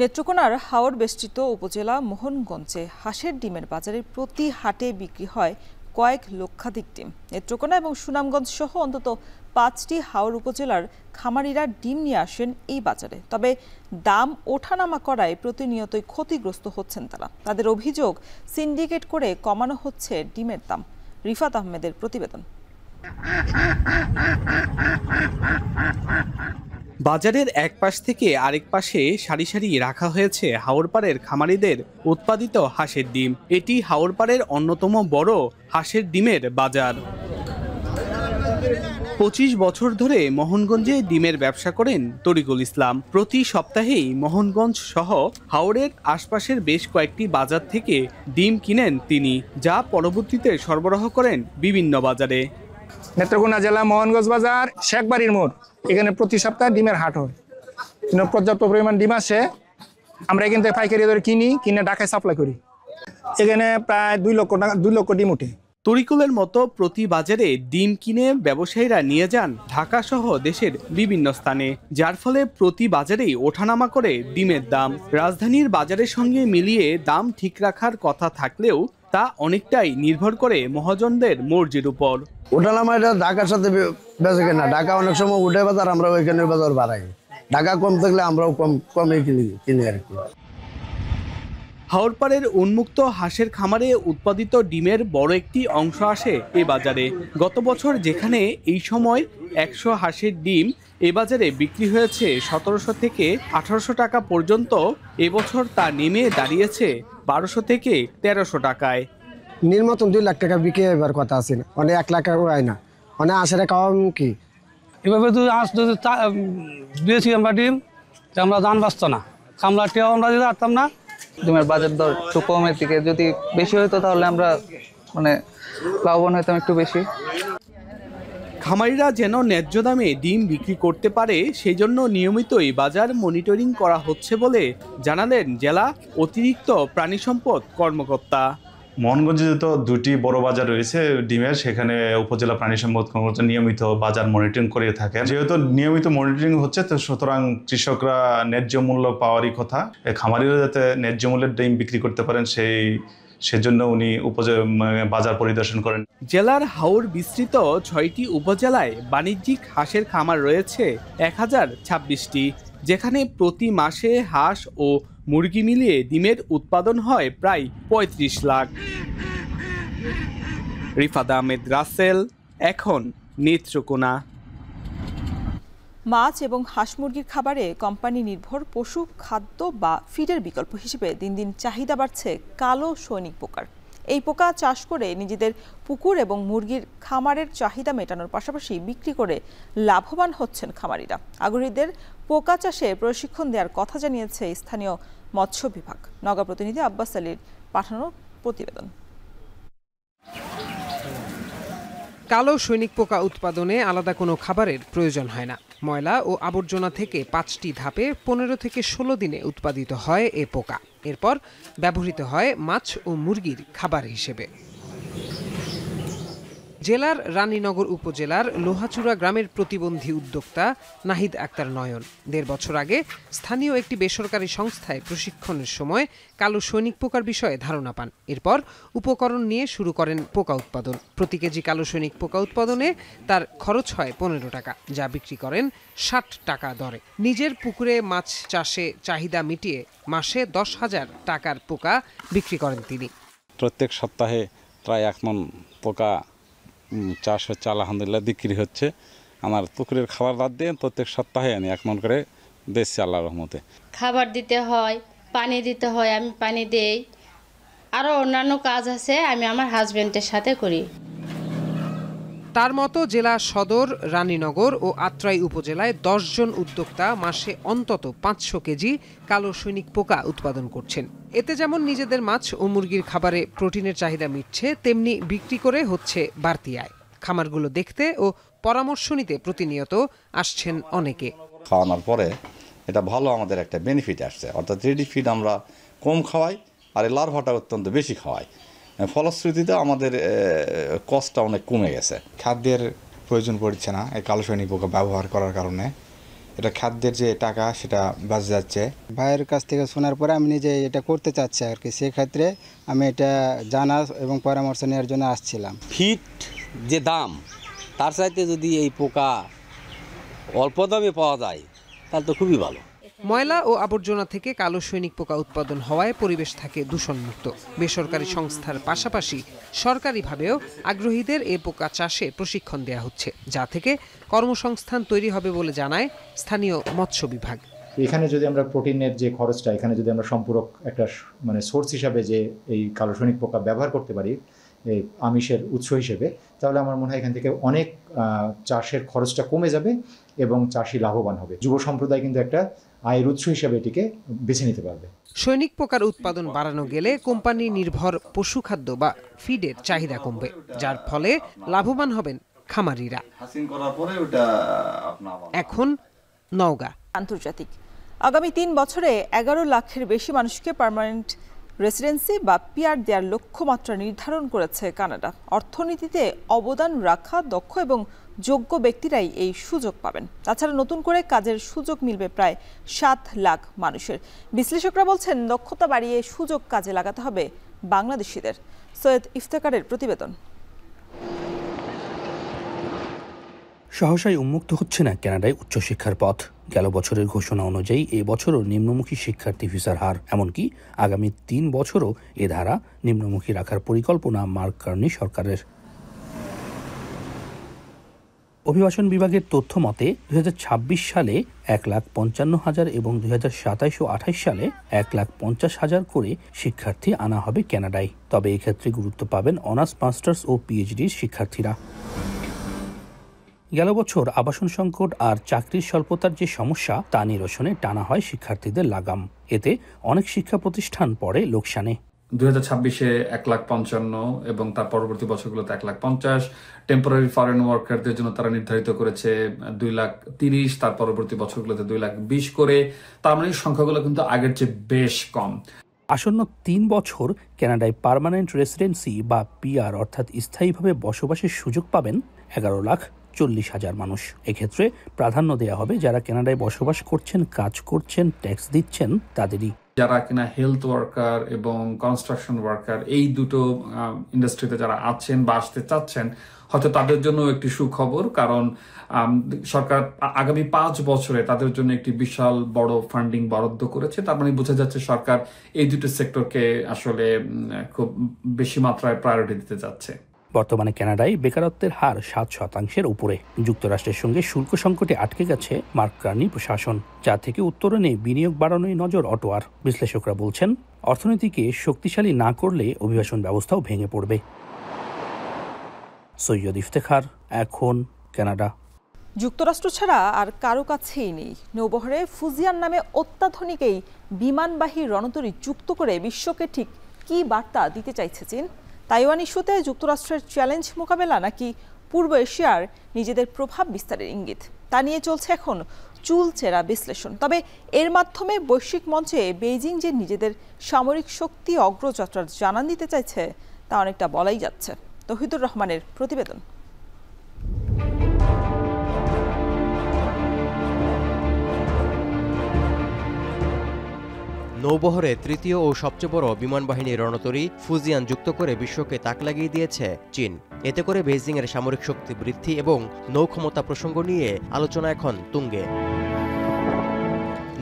নেত্রকোনার হাওর বেষ্টিত উপজেলা মোহনগঞ্জে হাঁসের ডিমের বাজারে প্রতি হাটে বিক্রি হয় কয়েক লক্ষাধিক ডিম। নেত্রকোনা এবং সুনামগঞ্জ সহ অন্তত 5টি হাওর উপজেলার খামারিরা ডিম নিয়ে আসেন এই বাজারে। তবে দাম ওঠানামা করায় প্রতিনিয়তই ক্ষতিগ্রস্ত হচ্ছেন তারা। তাদের অভিযোগ, সিন্ডিকেট করে কমানো হচ্ছে ডিমের দাম। রিফাত আহমেদের প্রতিবেদন। বাজারের এক পাশ থেকে আরেক পাশে সারি সারি রাখা হয়েছে হাওরপাড়ের খামারিদের উৎপাদিত হাঁসের ডিম। এটি হাওরপাড়ের অন্যতম বড় হাঁসের ডিমের বাজার। 25 বছর ধরে মোহনগঞ্জে ডিমের ব্যবসা করেন তরিকুল ইসলাম। প্রতি সপ্তাহেই মোহনগঞ্জ সহ হাওরের আশপাশের বেশ কয়েকটি বাজার থেকে ডিম কিনেন তিনি, যা পরবর্তীতে সরবরাহ করেন বিভিন্ন বাজারে। নেত্রকোনা জেলা মোহনগঞ্জ বাজার শেখবাড়ির মোড়, এখানে প্রতি সপ্তাহে ডিমের হাট হয়। পর্যাপ্ত পরিমাণ ডিম আসে, আমরা এখান থেকে পাইকারি দরে কিনে ঢাকায় সাপ্লাই করি। এখানে প্রায় 2 লক্ষ ডিম ওঠে। তরিকুলের মতো প্রতি বাজারে ডিম কিনে ব্যবসায়ীরা নিয়ে যান ঢাকা সহ দেশের বিভিন্ন স্থানে, যার ফলে প্রতি বাজারেই ওঠানামা করে ডিমের দাম। রাজধানীর বাজারের সঙ্গে মিলিয়ে দাম ঠিক রাখার কথা থাকলেও তা অনেকটাই নির্ভর করে মহাজনদের মর্জির উপর। ওঠানামা এটা ঢাকার সাথে বেঁচে কেনা, ঢাকা অনেক সময় উঠে বাজার, আমরা ওইখানে বাজার বাড়াই। ঢাকা কম থাকলে আমরাও কমে কিনি আর কি। হাওরপাড়ের উন্মুক্ত হাঁসের খামারে উৎপাদিত ডিমের বড় একটি অংশ আসে এ বাজারে। গত বছর যেখানে এই সময় 100 হাঁসের ডিম এ বাজারে বিক্রি হয়েছে 1700 থেকে 1800 টাকা পর্যন্ত, এবছর তা নেমে দাঁড়িয়েছে 1200 থেকে 1300 টাকায়। নির্মতন 2 লাখ টাকা বিক্রি হবার কথা আছে না, অনেক 1 লাখ টাকা হয় না, অনেক আশারে খাওয়া কি এভাবে যদি আজ যদি দিয়েছি আমরা ডিম, আমরা দান বাঁচত না, কামলাটিও আমরা দিতে পারতাম না। ডিমের বাজার দর একটু কমের দিকে, যদি বেশি হতো তাহলে আমরা লাভবান হইতাম একটু বেশি। খামারিরা যেন ন্যায্য দামে ডিম বিক্রি করতে পারে সেই জন্য নিয়মিতই বাজার মনিটরিং করা হচ্ছে বলে জানালেন জেলা অতিরিক্ত প্রাণী সম্পদ কর্মকর্তা। মোহনগঞ্জে তো 2টি বড় বাজার রয়েছে ডিমের, সেখানে উপজেলা প্রাণী সম্পদ কর্মকর্তা নিয়মিত বাজার মনিটরিং করে থাকেন। যেহেতু নিয়মিত মনিটরিং হচ্ছে, তো সুতরাং কৃষকরা ন্যায্য মূল্য পাওয়ারই কথা। খামারিরা যাতে ন্যায্য মূল্যের ডিম বিক্রি করতে পারেন সেজন্য উনি বাজার পরিদর্শন করেন। জেলার হাওর বিস্তৃত 6টি উপজেলায় বাণিজ্যিক হাঁসের খামার রয়েছে 1026টি, যেখানে প্রতি মাসে হাঁস ও মুরগি মিলিয়ে ডিমের উৎপাদন হয় প্রায় 35 লাখ। রিফাত আহমেদ রাসেল, এখন নেত্রকোনা। মাছ এবং হাঁস মুরগির খাবারে কোম্পানি নির্ভর পশু খাদ্য বা ফিডের বিকল্প হিসেবে দিন দিন চাহিদা বাড়ছে কালো সৈনিক পোকার। এই পোকা চাষ করে নিজেদের পুকুর এবং মুরগির খামারের চাহিদা মেটানোর পাশাপাশি বিক্রি করে লাভবান হচ্ছেন খামারিরা। আগ্রহীদের পোকা চাষে প্রশিক্ষণ দেওয়ার কথা জানিয়েছে স্থানীয় মৎস্য বিভাগ। নগর প্রতিনিধি আব্বাস আলীর পাঠানো প্রতিবেদন। কালো সৈনিক পোকা উৎপাদনে আলাদা কোনো খাবারের প্রয়োজন হয় না। ময়লা ও আবর্জনা থেকে 5টি ধাপে 15 থেকে 16 দিনে উৎপাদিত হয় এ পোকা। এরপর ব্যবহৃত হয় মাছ ও মুরগির খাবার হিসেবে। জেলার রানীনগর উপজেলার লোহাচূড়া গ্রামের প্রতিবন্ধী উদ্যোক্তা নাহিদ আক্তার নয়ন 1.5 বছর আগে স্থানীয় একটি বেসরকারি সংস্থায় প্রশিক্ষণের সময় কালো সৈনিক পোকার বিষয়ে ধারণা পান। এরপর উপকরণ নিয়ে শুরু করেন পোকা উৎপাদন। প্রতি কেজি কালো সৈনিক পোকা উৎপাদনে তার খরচ হয় 15 টাকা, যা বিক্রি করেন 60 টাকা দরে। নিজের পুকুরে মাছ চাষে চাহিদা মিটিয়ে মাসে 10,000 টাকার পোকা বিক্রি করেন তিনি। প্রত্যেক সপ্তাহে প্রায় 1 মণ পোকা চাষ হচ্ছে, আলহামদুলিল্লাহ বিক্রি হচ্ছে। আমার পুকুরের খাবার বাদ দিয়ে প্রত্যেক সপ্তাহে আমি 1 মণ করে বেচছি আল্লাহর রহমতে। খাবার দিতে হয়, পানি দিতে হয়, আমি পানি দেই। আরও অন্যান্য কাজ আছে, আমি আমার হাজবেন্ডের সাথে করি। তার মতো জেলা সদর, রানীনগর ও আত্রাই উপজেলায় 10 জন উদ্যোক্তা মাসে অন্তত 500 কেজি কালো সৈনিক পোকা উৎপাদন করছেন। এতে যেমন নিজেদের মাছ ও মুরগির খাবারে প্রোটিনের চাহিদা মিটছে, তেমনি বিক্রি করে হচ্ছে বাড়তি আয়। খামারগুলো দেখতে ও পরামর্শ নিতে প্রতিনিয়ত আসছেন অনেকে। খাওয়ানোর পরে এটা ভালো আমাদের একটা বেনিফিট আসছে, অর্থাৎ রেডি ফিড আমরা কম খাওয়াই আর এই লার্ভাটা অত্যন্ত বেশি খাওয়াই। ফলশ্রুতিতে আমাদের কস্টটা অনেক কমে গেছে। খাদ্যের প্রয়োজন পড়ছে না এই কালো সৈনিক পোকা ব্যবহার করার কারণে। এটা খাদ্যের যে টাকা সেটা বাঁচে যাচ্ছে। ভাইয়ের কাছ থেকে শোনার পরে আমি নিজে এটা করতে চাচ্ছি আর কি, সেক্ষেত্রে আমি এটা জানা এবং পরামর্শ নেওয়ার জন্য আসছিলাম। ফিট যে দাম, তার চাইতে যদি এই পোকা অল্প দামে পাওয়া যায় তাহলে তো খুবই ভালো। ময়লা ও আবর্জনা থেকে কালো সৈনিক পোকা উৎপাদন হওয়ায় পরিবেশ থাকে দূষণমুক্ত। বেসরকারি সংস্থার পাশাপাশি সরকারিভাবেও আগ্রহীদের এ পোকা চাষে প্রশিক্ষণ দেওয়া হচ্ছে, যা থেকে কর্মসংস্থান তৈরি হবে বলে জানায় স্থানীয় মৎস্য বিভাগ। এখানে যদি আমরা প্রোটিনের যে খরচটা, এখানে যদি আমরা সম্পূরক একটা সোর্স হিসাবে যে এই কালো সৈনিক পোকা ব্যবহার করতে পারি এই আমিষের উৎস হিসেবে, তাহলে আমার মনে হয় এখান থেকে অনেক চাষের খরচটা কমে যাবে এবং চাষি লাভবান হবে। যুব সম্প্রদায় কিন্তু একটা আয়ের উৎস হিসাবে এটিকে বেছে নিতে পারবে। সৈনিক পোকার উৎপাদন বাড়ানো গেলে কোম্পানি নির্ভর পশুখাদ্য বা ফিডের চাহিদা কমবে, যার ফলে লাভবান হবেন খামারিরা। এখন নওগাঁ। আন্তর্জাতিক আগামী 3 বছরে 11 লাখের বেশি মানুষকে পার্মানেন্ট রেসিডেন্সি বা পিআর দেওয়ার লক্ষ্যমাত্রা নির্ধারণ করেছে কানাডা। অর্থনীতিতে অবদান রাখা দক্ষ এবং যোগ্য ব্যক্তিরাই এই সুযোগ পাবেন। তাছাড়া নতুন করে কাজের সুযোগ মিলবে প্রায় 7 লাখ মানুষের। বিশ্লেষকরা বলছেন দক্ষতা বাড়িয়ে সুযোগ কাজে লাগাতে হবে বাংলাদেশিদের। সৈয়দ ইফতেখারের প্রতিবেদন। সহসাই উন্মুক্ত হচ্ছে না কানাডায় উচ্চশিক্ষার পথ। গেল বছরের ঘোষণা অনুযায়ী এ বছরও নিম্নমুখী শিক্ষার্থী ভিসার হার, এমনকি আগামী 3 বছরও এ ধারা নিম্নমুখী রাখার পরিকল্পনা মার্ক কার্নি সরকারের। অভিবাসন বিভাগের তথ্য মতে 2026 সালে 1,55,000 এবং 2027 ও 28 সালে 1,50,000 করে শিক্ষার্থী আনা হবে কানাডায়। তবে এক্ষেত্রে গুরুত্ব পাবেন অনার্স, মাস্টার্স ও পিএইচডির শিক্ষার্থীরা। গেল বছর আবাসন সংকট আর চাকরির স্বল্পতার যে সমস্যা তা নিরসনে টানা হয় শিক্ষার্থীদের লাগাম। এতে অনেক শিক্ষা প্রতিষ্ঠান পড়ে লোকসানে। 2026-এ 1,55,000 এবং তার পরবর্তী বছরগুলোতে 1,50,000। টেম্পোরারি ফরেন ওয়ার্কারদের জন্য তারা নির্ধারিত করেছে 2,30,000, তার পরবর্তী বছরগুলোতে 2,20,000 করে। তার মানে সংখ্যাগুলো কিন্তু আগের চেয়ে বেশ কম। আসন্ন 3 বছর কানাডায় পার্মানেন্ট রেসিডেন্সি বা পিআর অর্থাৎ স্থায়ীভাবে বসবাসের সুযোগ পাবেন 11,40,000 মানুষ। এক্ষেত্রে প্রাধান্য দেওয়া হবে যারা কানাডায় বসবাস করছেন, কাজ করছেন, ট্যাক্স দিচ্ছেন তাদেরই। যারা কিনা হেলথ ওয়ার্কার এবং কনস্ট্রাকশন ওয়ার্কার এই দুটো ইন্ডাস্ট্রিতে যারা আছেন বা আসতে চাচ্ছেন, হয়তো তাদের জন্য একটি সুখবর, কারণ সরকার আগামী 5 বছরে তাদের জন্য একটি বিশাল বড় ফান্ডিং বরাদ্দ করেছে। তার মানে বোঝা যাচ্ছে সরকার এই দুটো সেক্টরকে আসলে খুব বেশি মাত্রায় প্রায়োরিটি দিতে যাচ্ছে। বর্তমানে কানাডায় বেকারত্বের হার 7% উপরে। যুক্তরাষ্ট্রের সঙ্গে শুল্ক সংকটে আটকে গেছে মার্ক কার্নি প্রশাসন, যা থেকে উত্তরণে বিনিয়োগ বাড়ানোই নজর অটোয়ার। বিশ্লেষকরা বলছেন অর্থনীতিকে শক্তিশালী না করলে অভিবাসন ব্যবস্থাও ভেঙে পড়বে। সৈয়দ ইফতেখার, এখন কানাডা। যুক্তরাষ্ট্র ছাড়া আর কারো কাছেই নেই নৌবহরে ফুজিয়ান নামে অত্যাধুনিক এই বিমানবাহী রণতরী যুক্ত করে বিশ্বকে ঠিক কী বার্তা দিতে চাইছে চীন? তাইওয়ান ইস্যুতে যুক্তরাষ্ট্রের চ্যালেঞ্জ মোকাবেলা নাকি পূর্ব এশিয়ার নিজেদের প্রভাব বিস্তারের ইঙ্গিত, তা নিয়ে চলছে এখন চুলচেরা বিশ্লেষণ। তবে এর মাধ্যমে বৈশ্বিক মঞ্চে বেইজিং যে নিজেদের সামরিক শক্তি অগ্রযাত্রার জানান দিতে চাইছে তা অনেকটা বলাই যাচ্ছে। তৌহিদুর রহমানের প্রতিবেদন। নৌবহরে তৃতীয় ও সবচেয়ে বড় বিমানবাহিনীর রণতরী ফুজিয়ান যুক্ত করে বিশ্বকে তাক লাগিয়ে দিয়েছে চীন। এতে করে বেইজিংয়ের সামরিক শক্তি বৃদ্ধি এবং নৌক্ষমতা প্রসঙ্গ নিয়ে আলোচনা এখন তুঙ্গে।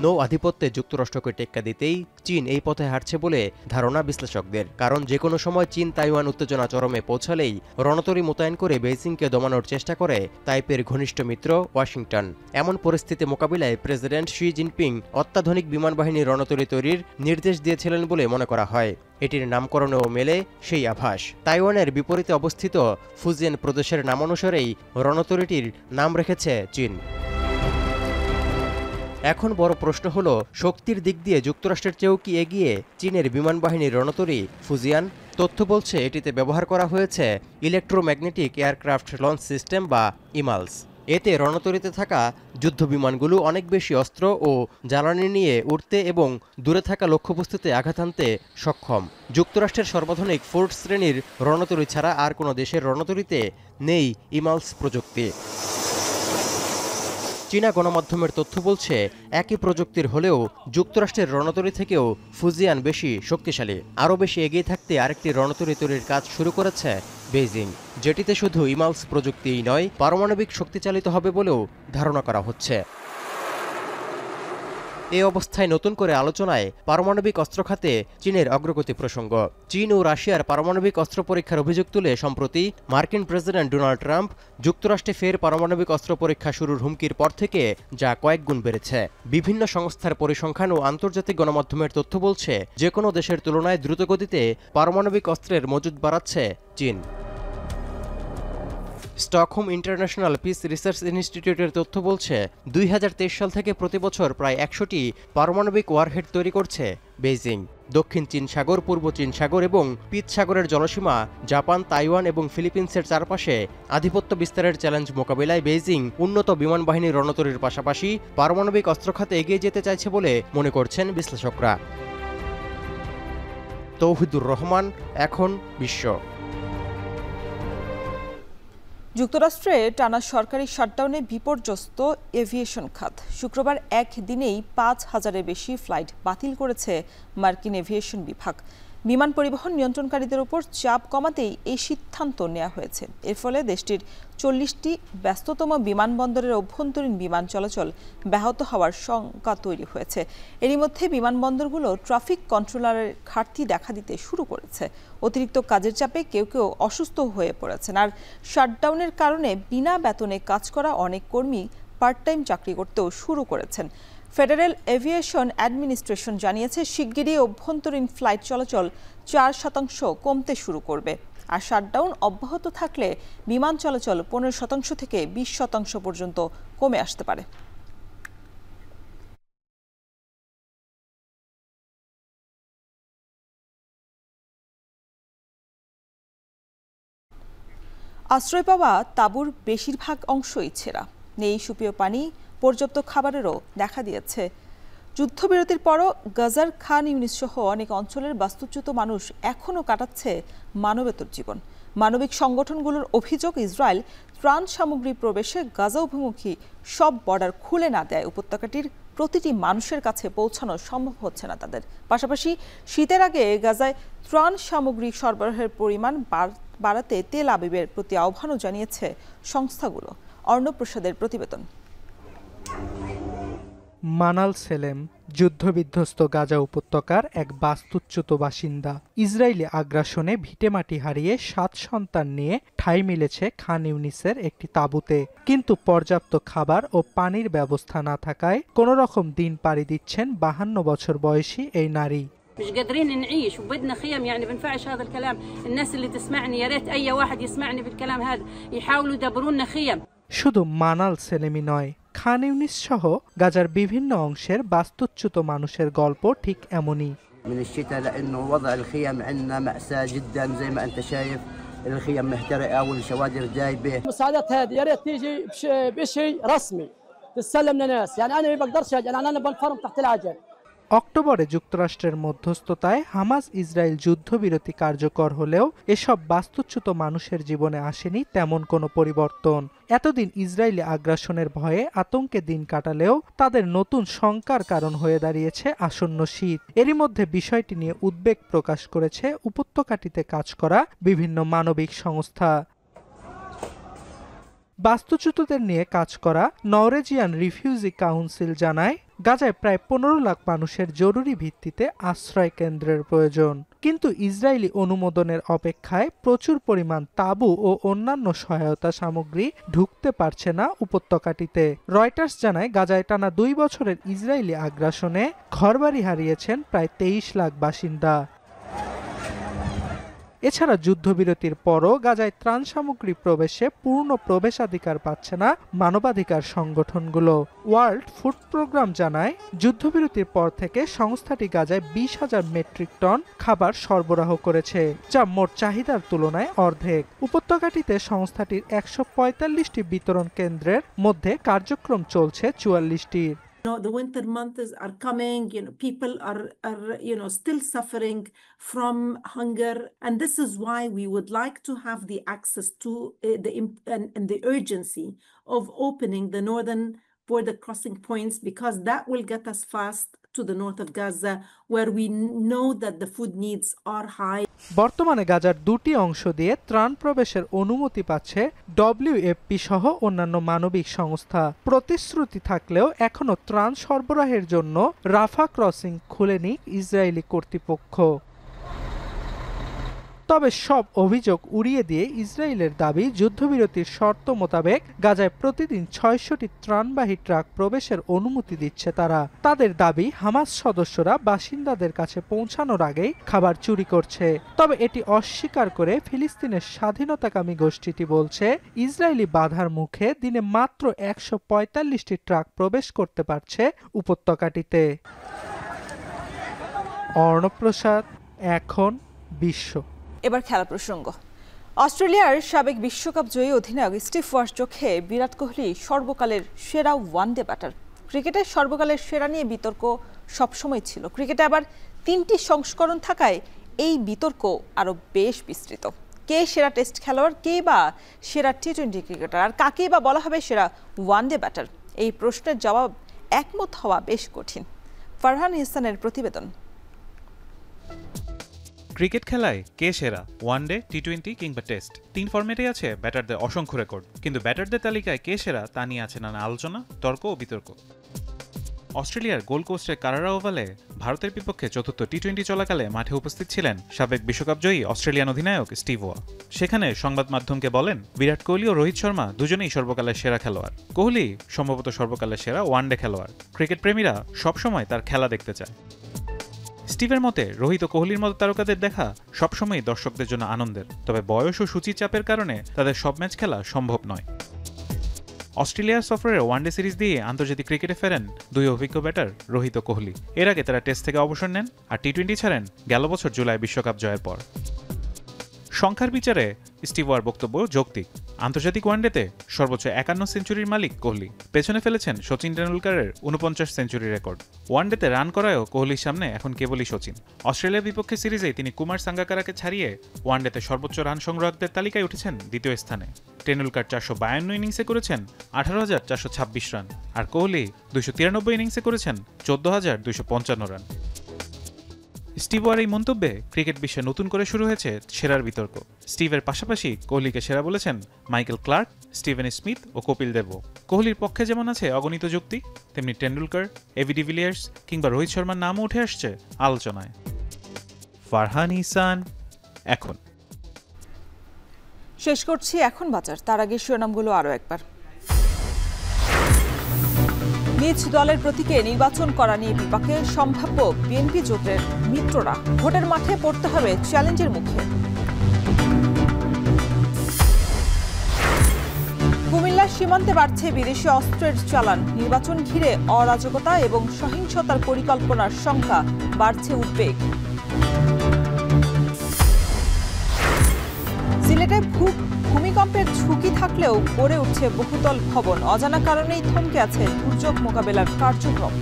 নৌ আধিপত্যে যুক্তরাষ্ট্রকে টেক্কা দিতেই চীন এই পথে হাঁটছে বলে ধারণা বিশ্লেষকদের। কারণ যে কোনো সময় চীন তাইওয়ান উত্তেজনা চরমে পৌঁছালেই রণতরী মোতায়েন করে বেইজিংকে দমানোর চেষ্টা করে তাইপের ঘনিষ্ঠ মিত্র ওয়াশিংটন। এমন পরিস্থিতি মোকাবিলায় প্রেসিডেন্ট শি জিনপিং অত্যাধুনিক বিমানবাহিনী রণতরী তৈরির নির্দেশ দিয়েছিলেন বলে মনে করা হয়। এটির নামকরণেও মেলে সেই আভাস। তাইওয়ানের বিপরীতে অবস্থিত ফুজিয়ান প্রদেশের নামানুসারেই রণতরীটির নাম রেখেছে চীন। এখন বড় প্রশ্ন হলো, শক্তির দিক দিয়ে যুক্তরাষ্ট্রের চেয়েও কি এগিয়ে চীনের বিমানবাহিনীর রণতরী ফুজিয়ান? তথ্য বলছে এটিতে ব্যবহার করা হয়েছে ইলেকট্রোম্যাগনেটিক এয়ারক্রাফট লঞ্চ সিস্টেম বা ইমালস। এতে রণতরীতে থাকা যুদ্ধ বিমানগুলো অনেক বেশি অস্ত্র ও জ্বালানি নিয়ে উড়তে এবং দূরে থাকা লক্ষ্যবস্তুতে আঘাত হানতে সক্ষম। যুক্তরাষ্ট্রের সর্বাধুনিক ফোর্ড শ্রেণীর রণতরী ছাড়া আর কোনো দেশের রণতরীতে নেই ইমালস প্রযুক্তি। চীনা গণমাধ্যমের তথ্য বলছে একই প্রযুক্তির হলেও যুক্তরাষ্ট্রের রণতরী থেকেও ফুজিয়ান বেশি শক্তিশালী। আরও বেশি এগিয়ে থাকতে আরেকটি রণতরী তৈরির কাজ শুরু করেছে বেইজিং, যেটিতে শুধু ইমালস প্রযুক্তিই নয়, পারমাণবিক শক্তি চালিত হবে বলেও ধারণা করা হচ্ছে। এই অবস্থায় নতুন করে আলোচনায় পারমাণবিক অস্ত্র খাতে চীনের অগ্রগতি প্রসঙ্গ। চীন ও রাশিয়ার পারমাণবিক অস্ত্র পরীক্ষার অভিযোগ তুলে সম্প্রতি মার্কিন প্রেসিডেন্ট ডোনাল্ড ট্রাম্প যুক্তরাষ্ট্রে ফের পারমাণবিক অস্ত্র পরীক্ষা শুরুর হুমকির পর থেকে যা কয়েক গুণ বেড়েছে। বিভিন্ন সংস্থার পরিসংখ্যান ও আন্তর্জাতিক গণমাধ্যমের তথ্য বলছে, যে কোনো দেশের তুলনায় দ্রুতগতিতে পারমাণবিক অস্ত্রের মজুদ বাড়াচ্ছে চীন। স্টকহোম ইন্টারন্যাশনাল পিস রিসার্চ ইনস্টিটিউটের তথ্য বলছে, 2023 সাল থেকে প্রতি বছর প্রায় 100টি পারমাণবিক ওয়ারহেড তৈরি করছে বেইজিং। দক্ষিণ চীন সাগর, পূর্ব চীন সাগর এবং পিত সাগরের জলসীমা, জাপান, তাইওয়ান এবং ফিলিপিন্সের চারপাশে আধিপত্য বিস্তারের চ্যালেঞ্জ মোকাবিলায় বেইজিং উন্নত বিমান বাহিনীর রণতরীর পাশাপাশি পারমাণবিক অস্ত্র খাতে এগিয়ে যেতে চাইছে বলে মনে করছেন বিশ্লেষকরা। তৌহিদুর রহমান, এখন বিশ্ব। যুক্তরাষ্ট্রে টানা সরকারি শাটডাউনে বিপর্যস্ত এভিয়েশন খাত। শুক্রবার একদিনেই 5000-এর বেশি ফ্লাইট বাতিল করেছে মার্কিন এভিয়েশন বিভাগ। বিমান পরিবহন নিয়ন্ত্রণকারীদের উপর চাপ কমাতেই এই সিদ্ধান্ত নেওয়া হয়েছে। এর ফলে দেশটির 40টি ব্যস্ততম বিমানবন্দরের অভ্যন্তরীণ বিমান চলাচল ব্যাহত হওয়ার শঙ্কা তৈরি হয়েছে। এরই মধ্যে বিমানবন্দরগুলো ট্রাফিক কন্ট্রোলারের ঘাটতি দেখা দিতে শুরু করেছে। অতিরিক্ত কাজের চাপে কেউ কেউ অসুস্থ হয়ে পড়েছেন। আর শাটডাউনের কারণে বিনা বেতনে কাজ করা অনেক কর্মী পার্ট টাইম চাকরি করতেও শুরু করেছেন। ফেডারেল এভিয়েশন অ্যাডমিনিস্ট্রেশন জানিয়েছে, শিগগিরই অভ্যন্তরীণ ফ্লাইট চলাচল 4% কমতে শুরু করবে। আর শাটডাউন অব্যাহত থাকলে বিমান চলাচল 15% থেকে 20% পর্যন্ত কমে আসতে পারে। আশ্রয় পাওয়া তাঁবুর বেশিরভাগ অংশই ছেঁড়া, নেই সুপেয় পানি, পর্যাপ্ত খাবারেরও দেখা দিয়েছে। যুদ্ধবিরতির পরও গাজার খান ইউনিস সহ অনেক অঞ্চলের বাস্তুচ্যুত মানুষ এখনও কাটাচ্ছে মানবেতর জীবন। মানবিক সংগঠনগুলোর অভিযোগ, ইসরায়েল ত্রাণ সামগ্রী প্রবেশে গাজা অভিমুখী সব বর্ডার খুলে না দেয় উপত্যকাটির প্রতিটি মানুষের কাছে পৌঁছানো সম্ভব হচ্ছে না তাদের। পাশাপাশি শীতের আগে গাজায় ত্রাণ সামগ্রী সরবরাহের পরিমাণ বাড়াতে তেল আবিবের প্রতি আহ্বানও জানিয়েছে সংস্থাগুলো। অর্ণব প্রসাদের প্রতিবেদন। মানাল সেলেম যুদ্ধবিধ্বস্ত গাজা উপত্যকার এক বাস্তুচ্যুত বাসিন্দা। ইসরায়েলি আগ্রাসনে ভিটেমাটি হারিয়ে 7 সন্তান নিয়ে ঠাঁই মিলেছে খান ইউনিসের একটি তাঁবুতে। কিন্তু পর্যাপ্ত খাবার ও পানির ব্যবস্থা না থাকায় কোনো রকম দিন পাড়ি দিচ্ছেন 52 বছর বয়সী এই নারী। مش قادرين نعيش وبدنا خيم، يعني بنفعش هذا الكلام. الناس اللي تسمعني يا ريت اي واحد يسمعني بالكلام هذا يحاولوا يدبروا لنا خيم. শুধু মানাল সেলেমি নয়, খান ইউনিস সহ গাজার বিভিন্ন অংশের বাস্তুচ্যুত মানুষের গল্প ঠিক এমনই। من الشتاء لانه وضع الخيم عندنا مأساة جدا زي ما انت شايف، الخيم محترقة والشوادر جايبة. المساعدات هذه يا ريت تيجي بشيء رسمي تسلم للناس، يعني انا ما بقدرش يعني انا بنفرم تحت العجل. অক্টোবরে যুক্তরাষ্ট্রের মধ্যস্থতায় হামাস ইসরায়েল যুদ্ধবিরতি কার্যকর হলেও এসব বাস্তুচ্যুত মানুষের জীবনে আসেনি তেমন কোনো পরিবর্তন। এতদিন ইসরায়েলি আগ্রাসনের ভয়ে আতঙ্কে দিন কাটালেও তাদের নতুন শঙ্কার কারণ হয়ে দাঁড়িয়েছে আসন্ন শীত। এরই মধ্যে বিষয়টি নিয়ে উদ্বেগ প্রকাশ করেছে উপত্যকাটিতে কাজ করা বিভিন্ন মানবিক সংস্থা। বাস্তুচ্যুতদের নিয়ে কাজ করা নরওয়েজিয়ান রিফিউজি কাউন্সিল জানায়, গাজায় প্রায় 15 লাখ মানুষের জরুরি ভিত্তিতে আশ্রয় কেন্দ্রের প্রয়োজন। কিন্তু ইসরায়েলি অনুমোদনের অপেক্ষায় প্রচুর পরিমাণ তাঁবু ও অন্যান্য সহায়তা সামগ্রী ঢুকতে পারছে না উপত্যকাটিতে। রয়টার্স জানায়, গাজায় টানা 2 বছরের ইসরায়েলি আগ্রাসনে ঘরবাড়ি হারিয়েছেন প্রায় 23 লাখ বাসিন্দা। এছাড়া যুদ্ধবিরতির পরও গাজায় ত্রাণ সামগ্রী প্রবেশে পূর্ণ প্রবেশাধিকার পাচ্ছে না মানবাধিকার সংগঠনগুলো। ওয়ার্ল্ড ফুড প্রোগ্রাম জানায়, যুদ্ধবিরতির পর থেকে সংস্থাটি গাজায় 20,000 মেট্রিক টন খাবার সরবরাহ করেছে, যা মোট চাহিদার তুলনায় অর্ধেক। উপত্যকাটিতে সংস্থাটির 145টি বিতরণ কেন্দ্রের মধ্যে কার্যক্রম চলছে 44টির। The winter months are coming, people are still suffering from hunger, and this is why we would like to have the access to the urgency of opening the northern border crossing points, because that will get us fast to the north of Gaza, where we know that the food needs are high. বর্তমানে গাজার দুটি অংশ দিয়ে ত্রাণ প্রবেশের অনুমতি পাচ্ছে WFP সহ অন্যান্য মানবিক সংস্থা। প্রতিশ্রুতি থাকলেও এখনো ত্রাণ সরবরাহের জন্য রাফা ক্রসিং খুলেনি ইসরায়েলি কর্তৃপক্ষ। তবে সব অভিযোগ উড়িয়ে দিয়ে ইসরায়েলের দাবি, যুদ্ধবিরতির শর্ত মোতাবেক গাজায় প্রতিদিন 600টি ত্রাণবাহী ট্রাক প্রবেশের অনুমতি দিচ্ছে তারা। তাদের দাবি, হামাস সদস্যরা বাসিন্দাদের কাছে পৌঁছানোর আগেই খাবার চুরি করছে। তবে এটি অস্বীকার করে ফিলিস্তিনের স্বাধীনতাকামী গোষ্ঠীটি বলছে, ইসরায়েলি বাধার মুখে দিনে মাত্র 145টি ট্রাক প্রবেশ করতে পারছে উপত্যকাটিতে। অর্ণব প্রসাদ, এখন বিশ্ব। এবার খেলা প্রসঙ্গ। অস্ট্রেলিয়ার সাবেক বিশ্বকাপ জয়ী অধিনায়ক স্টিভ ওয়ার চোখে বিরাট কোহলি সর্বকালের সেরা ওয়ানডে ব্যাটার। ক্রিকেটের সর্বকালের সেরা নিয়ে বিতর্ক সবসময় ছিল। ক্রিকেটে আবার 3টি সংস্করণ থাকায় এই বিতর্ক আরও বেশ বিস্তৃত। কে সেরা টেস্ট খেলোয়াড়, কে বা সেরা টি-20 ক্রিকেটার, আর কাকেই বা বলা হবে সেরা ওয়ানডে ব্যাটার? এই প্রশ্নের জবাব একমত হওয়া বেশ কঠিন। ফারহান ইহসানের প্রতিবেদন। ক্রিকেট খেলায় কে সেরা, ওয়ানডে, টি-20 কিংবা টেস্ট? 3 ফরম্যাটেই আছে ব্যাটারদের অসংখ্য রেকর্ড, কিন্তু ব্যাটারদের তালিকায় কে সেরা তা নিয়ে আছে নানা আলোচনা, তর্ক ও বিতর্ক। অস্ট্রেলিয়ার গোল্ড কোস্টের কারারা ওভালে ভারতের বিপক্ষে চতুর্থ টি-20 চলাকালে মাঠে উপস্থিত ছিলেন সাবেক বিশ্বকাপ জয়ী অস্ট্রেলিয়ান অধিনায়ক স্টিভ ওয়া। সেখানে সংবাদ মাধ্যমকে বলেন, বিরাট কোহলি ও রোহিত শর্মা দুজনেই সর্বকালের সেরা খেলোয়াড়। কোহলি সম্ভবত সর্বকালের সেরা ওয়ানডে খেলোয়াড়। ক্রিকেট প্রেমীরা সবসময় তার খেলা দেখতে চায়। স্টিভের মতে, রোহিত ও কোহলির মতো তারকাদের দেখা সবসময় দর্শকদের জন্য আনন্দের, তবে বয়স ও সূচির চাপের কারণে তাদের সব ম্যাচ খেলা সম্ভব নয়। অস্ট্রেলিয়ার সফরের ওয়ানডে সিরিজ দিয়ে আন্তর্জাতিক ক্রিকেটে ফেরেন দুই অভিজ্ঞ ব্যাটার রোহিত ও কোহলি। এর আগে তারা টেস্ট থেকে অবসর নেন আর টি-20 ছাড়েন গেল বছর জুলাই বিশ্বকাপ জয়ের পর। সংখ্যার বিচারে স্টিভ ওয়ার বক্তব্য যৌক্তিক। আন্তর্জাতিক ওয়ানডেতে সর্বোচ্চ 51 সেঞ্চুরির মালিক কোহলি, পেছনে ফেলেছেন সচিন টেন্ডুলকারের 49 সেঞ্চুরি রেকর্ড। ওয়ানডেতে রান করায়ও কোহলির সামনে এখন কেবলই সচিন। অস্ট্রেলিয়ার বিপক্ষে সিরিজে তিনি কুমার সাঙ্গাকারাকে ছাড়িয়ে ওয়ানডেতে সর্বোচ্চ রান সংগ্রাহকদের তালিকায় উঠেছেন দ্বিতীয় স্থানে। টেন্ডুলকার 452 ইনিংসে করেছেন 18,426 রান, আর কোহলি 293 ইনিংসে করেছেন 14,255 রান। স্টিভ ওয়ার এই মন্তব্যে ক্রিকেট বিশ্বে নতুন করে শুরু হয়েছে সেরার বিতর্ক। স্টিভের পাশাপাশি কোহলিকে সেরা বলেছেন মাইকেল ক্লার্ক, স্টিভেন স্মিথ ও কপিল দেবও। কোহলির পক্ষে যেমন আছে অগণিত যুক্তি, তেমনি টেন্ডুলকার, এবি ডিভিলিয়ার্স কিংবা রোহিত শর্মার নামও উঠে আসছে আলোচনায়। ফারহান ইহসান, এখন। শেষ করছি এখন বাজার, তার আগে শিরোনামগুলো আরও একবার। নিজ দলের প্রতীকে নির্বাচন করা নিয়ে বিপাকে সম্ভাব্য বিএনপি জোটের মিত্ররা। ভোটের মাঠে পড়তে হবে চ্যালেঞ্জের মুখে। কুমিল্লার সীমান্তে বাড়ছে বিদেশি অস্ত্রের চালান। নির্বাচন ঘিরে অরাজকতা এবং সহিংসতার পরিকল্পনার শঙ্কা, বাড়ছে উদ্বেগ। সিলেটে ভূমিকম্পের ঝুঁকি থাকলেও গড়ে উঠছে বহুতল ভবন। অজানা কারণেই থমকে আছে দুর্যোগ মোকাবেলার কার্যক্রম।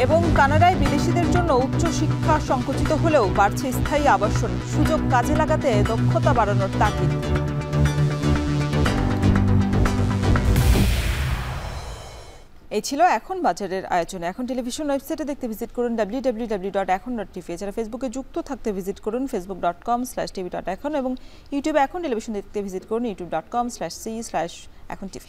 এবং কানাডায় বিদেশিদের জন্য উচ্চশিক্ষা সংকুচিত হলেও বাড়ছে স্থায়ী আবাসন। সুযোগ কাজে লাগাতে দক্ষতা বাড়ানোর তাগিদ। এই ছিল এখন বাজারের আয়োজনে। এখন টেলিভিশন ওয়েবসাইটে দেখতে ভিজিট করুন www.ekon.tv। এছাড়া ফেসবুকে যুক্ত থাকতে ভিজিট করুন facebook.com/tv.ekon এবং ইউটিউবে এখন টেলিভিশন দেখতে ভিজিট করুন youtube.com/c/ekontv।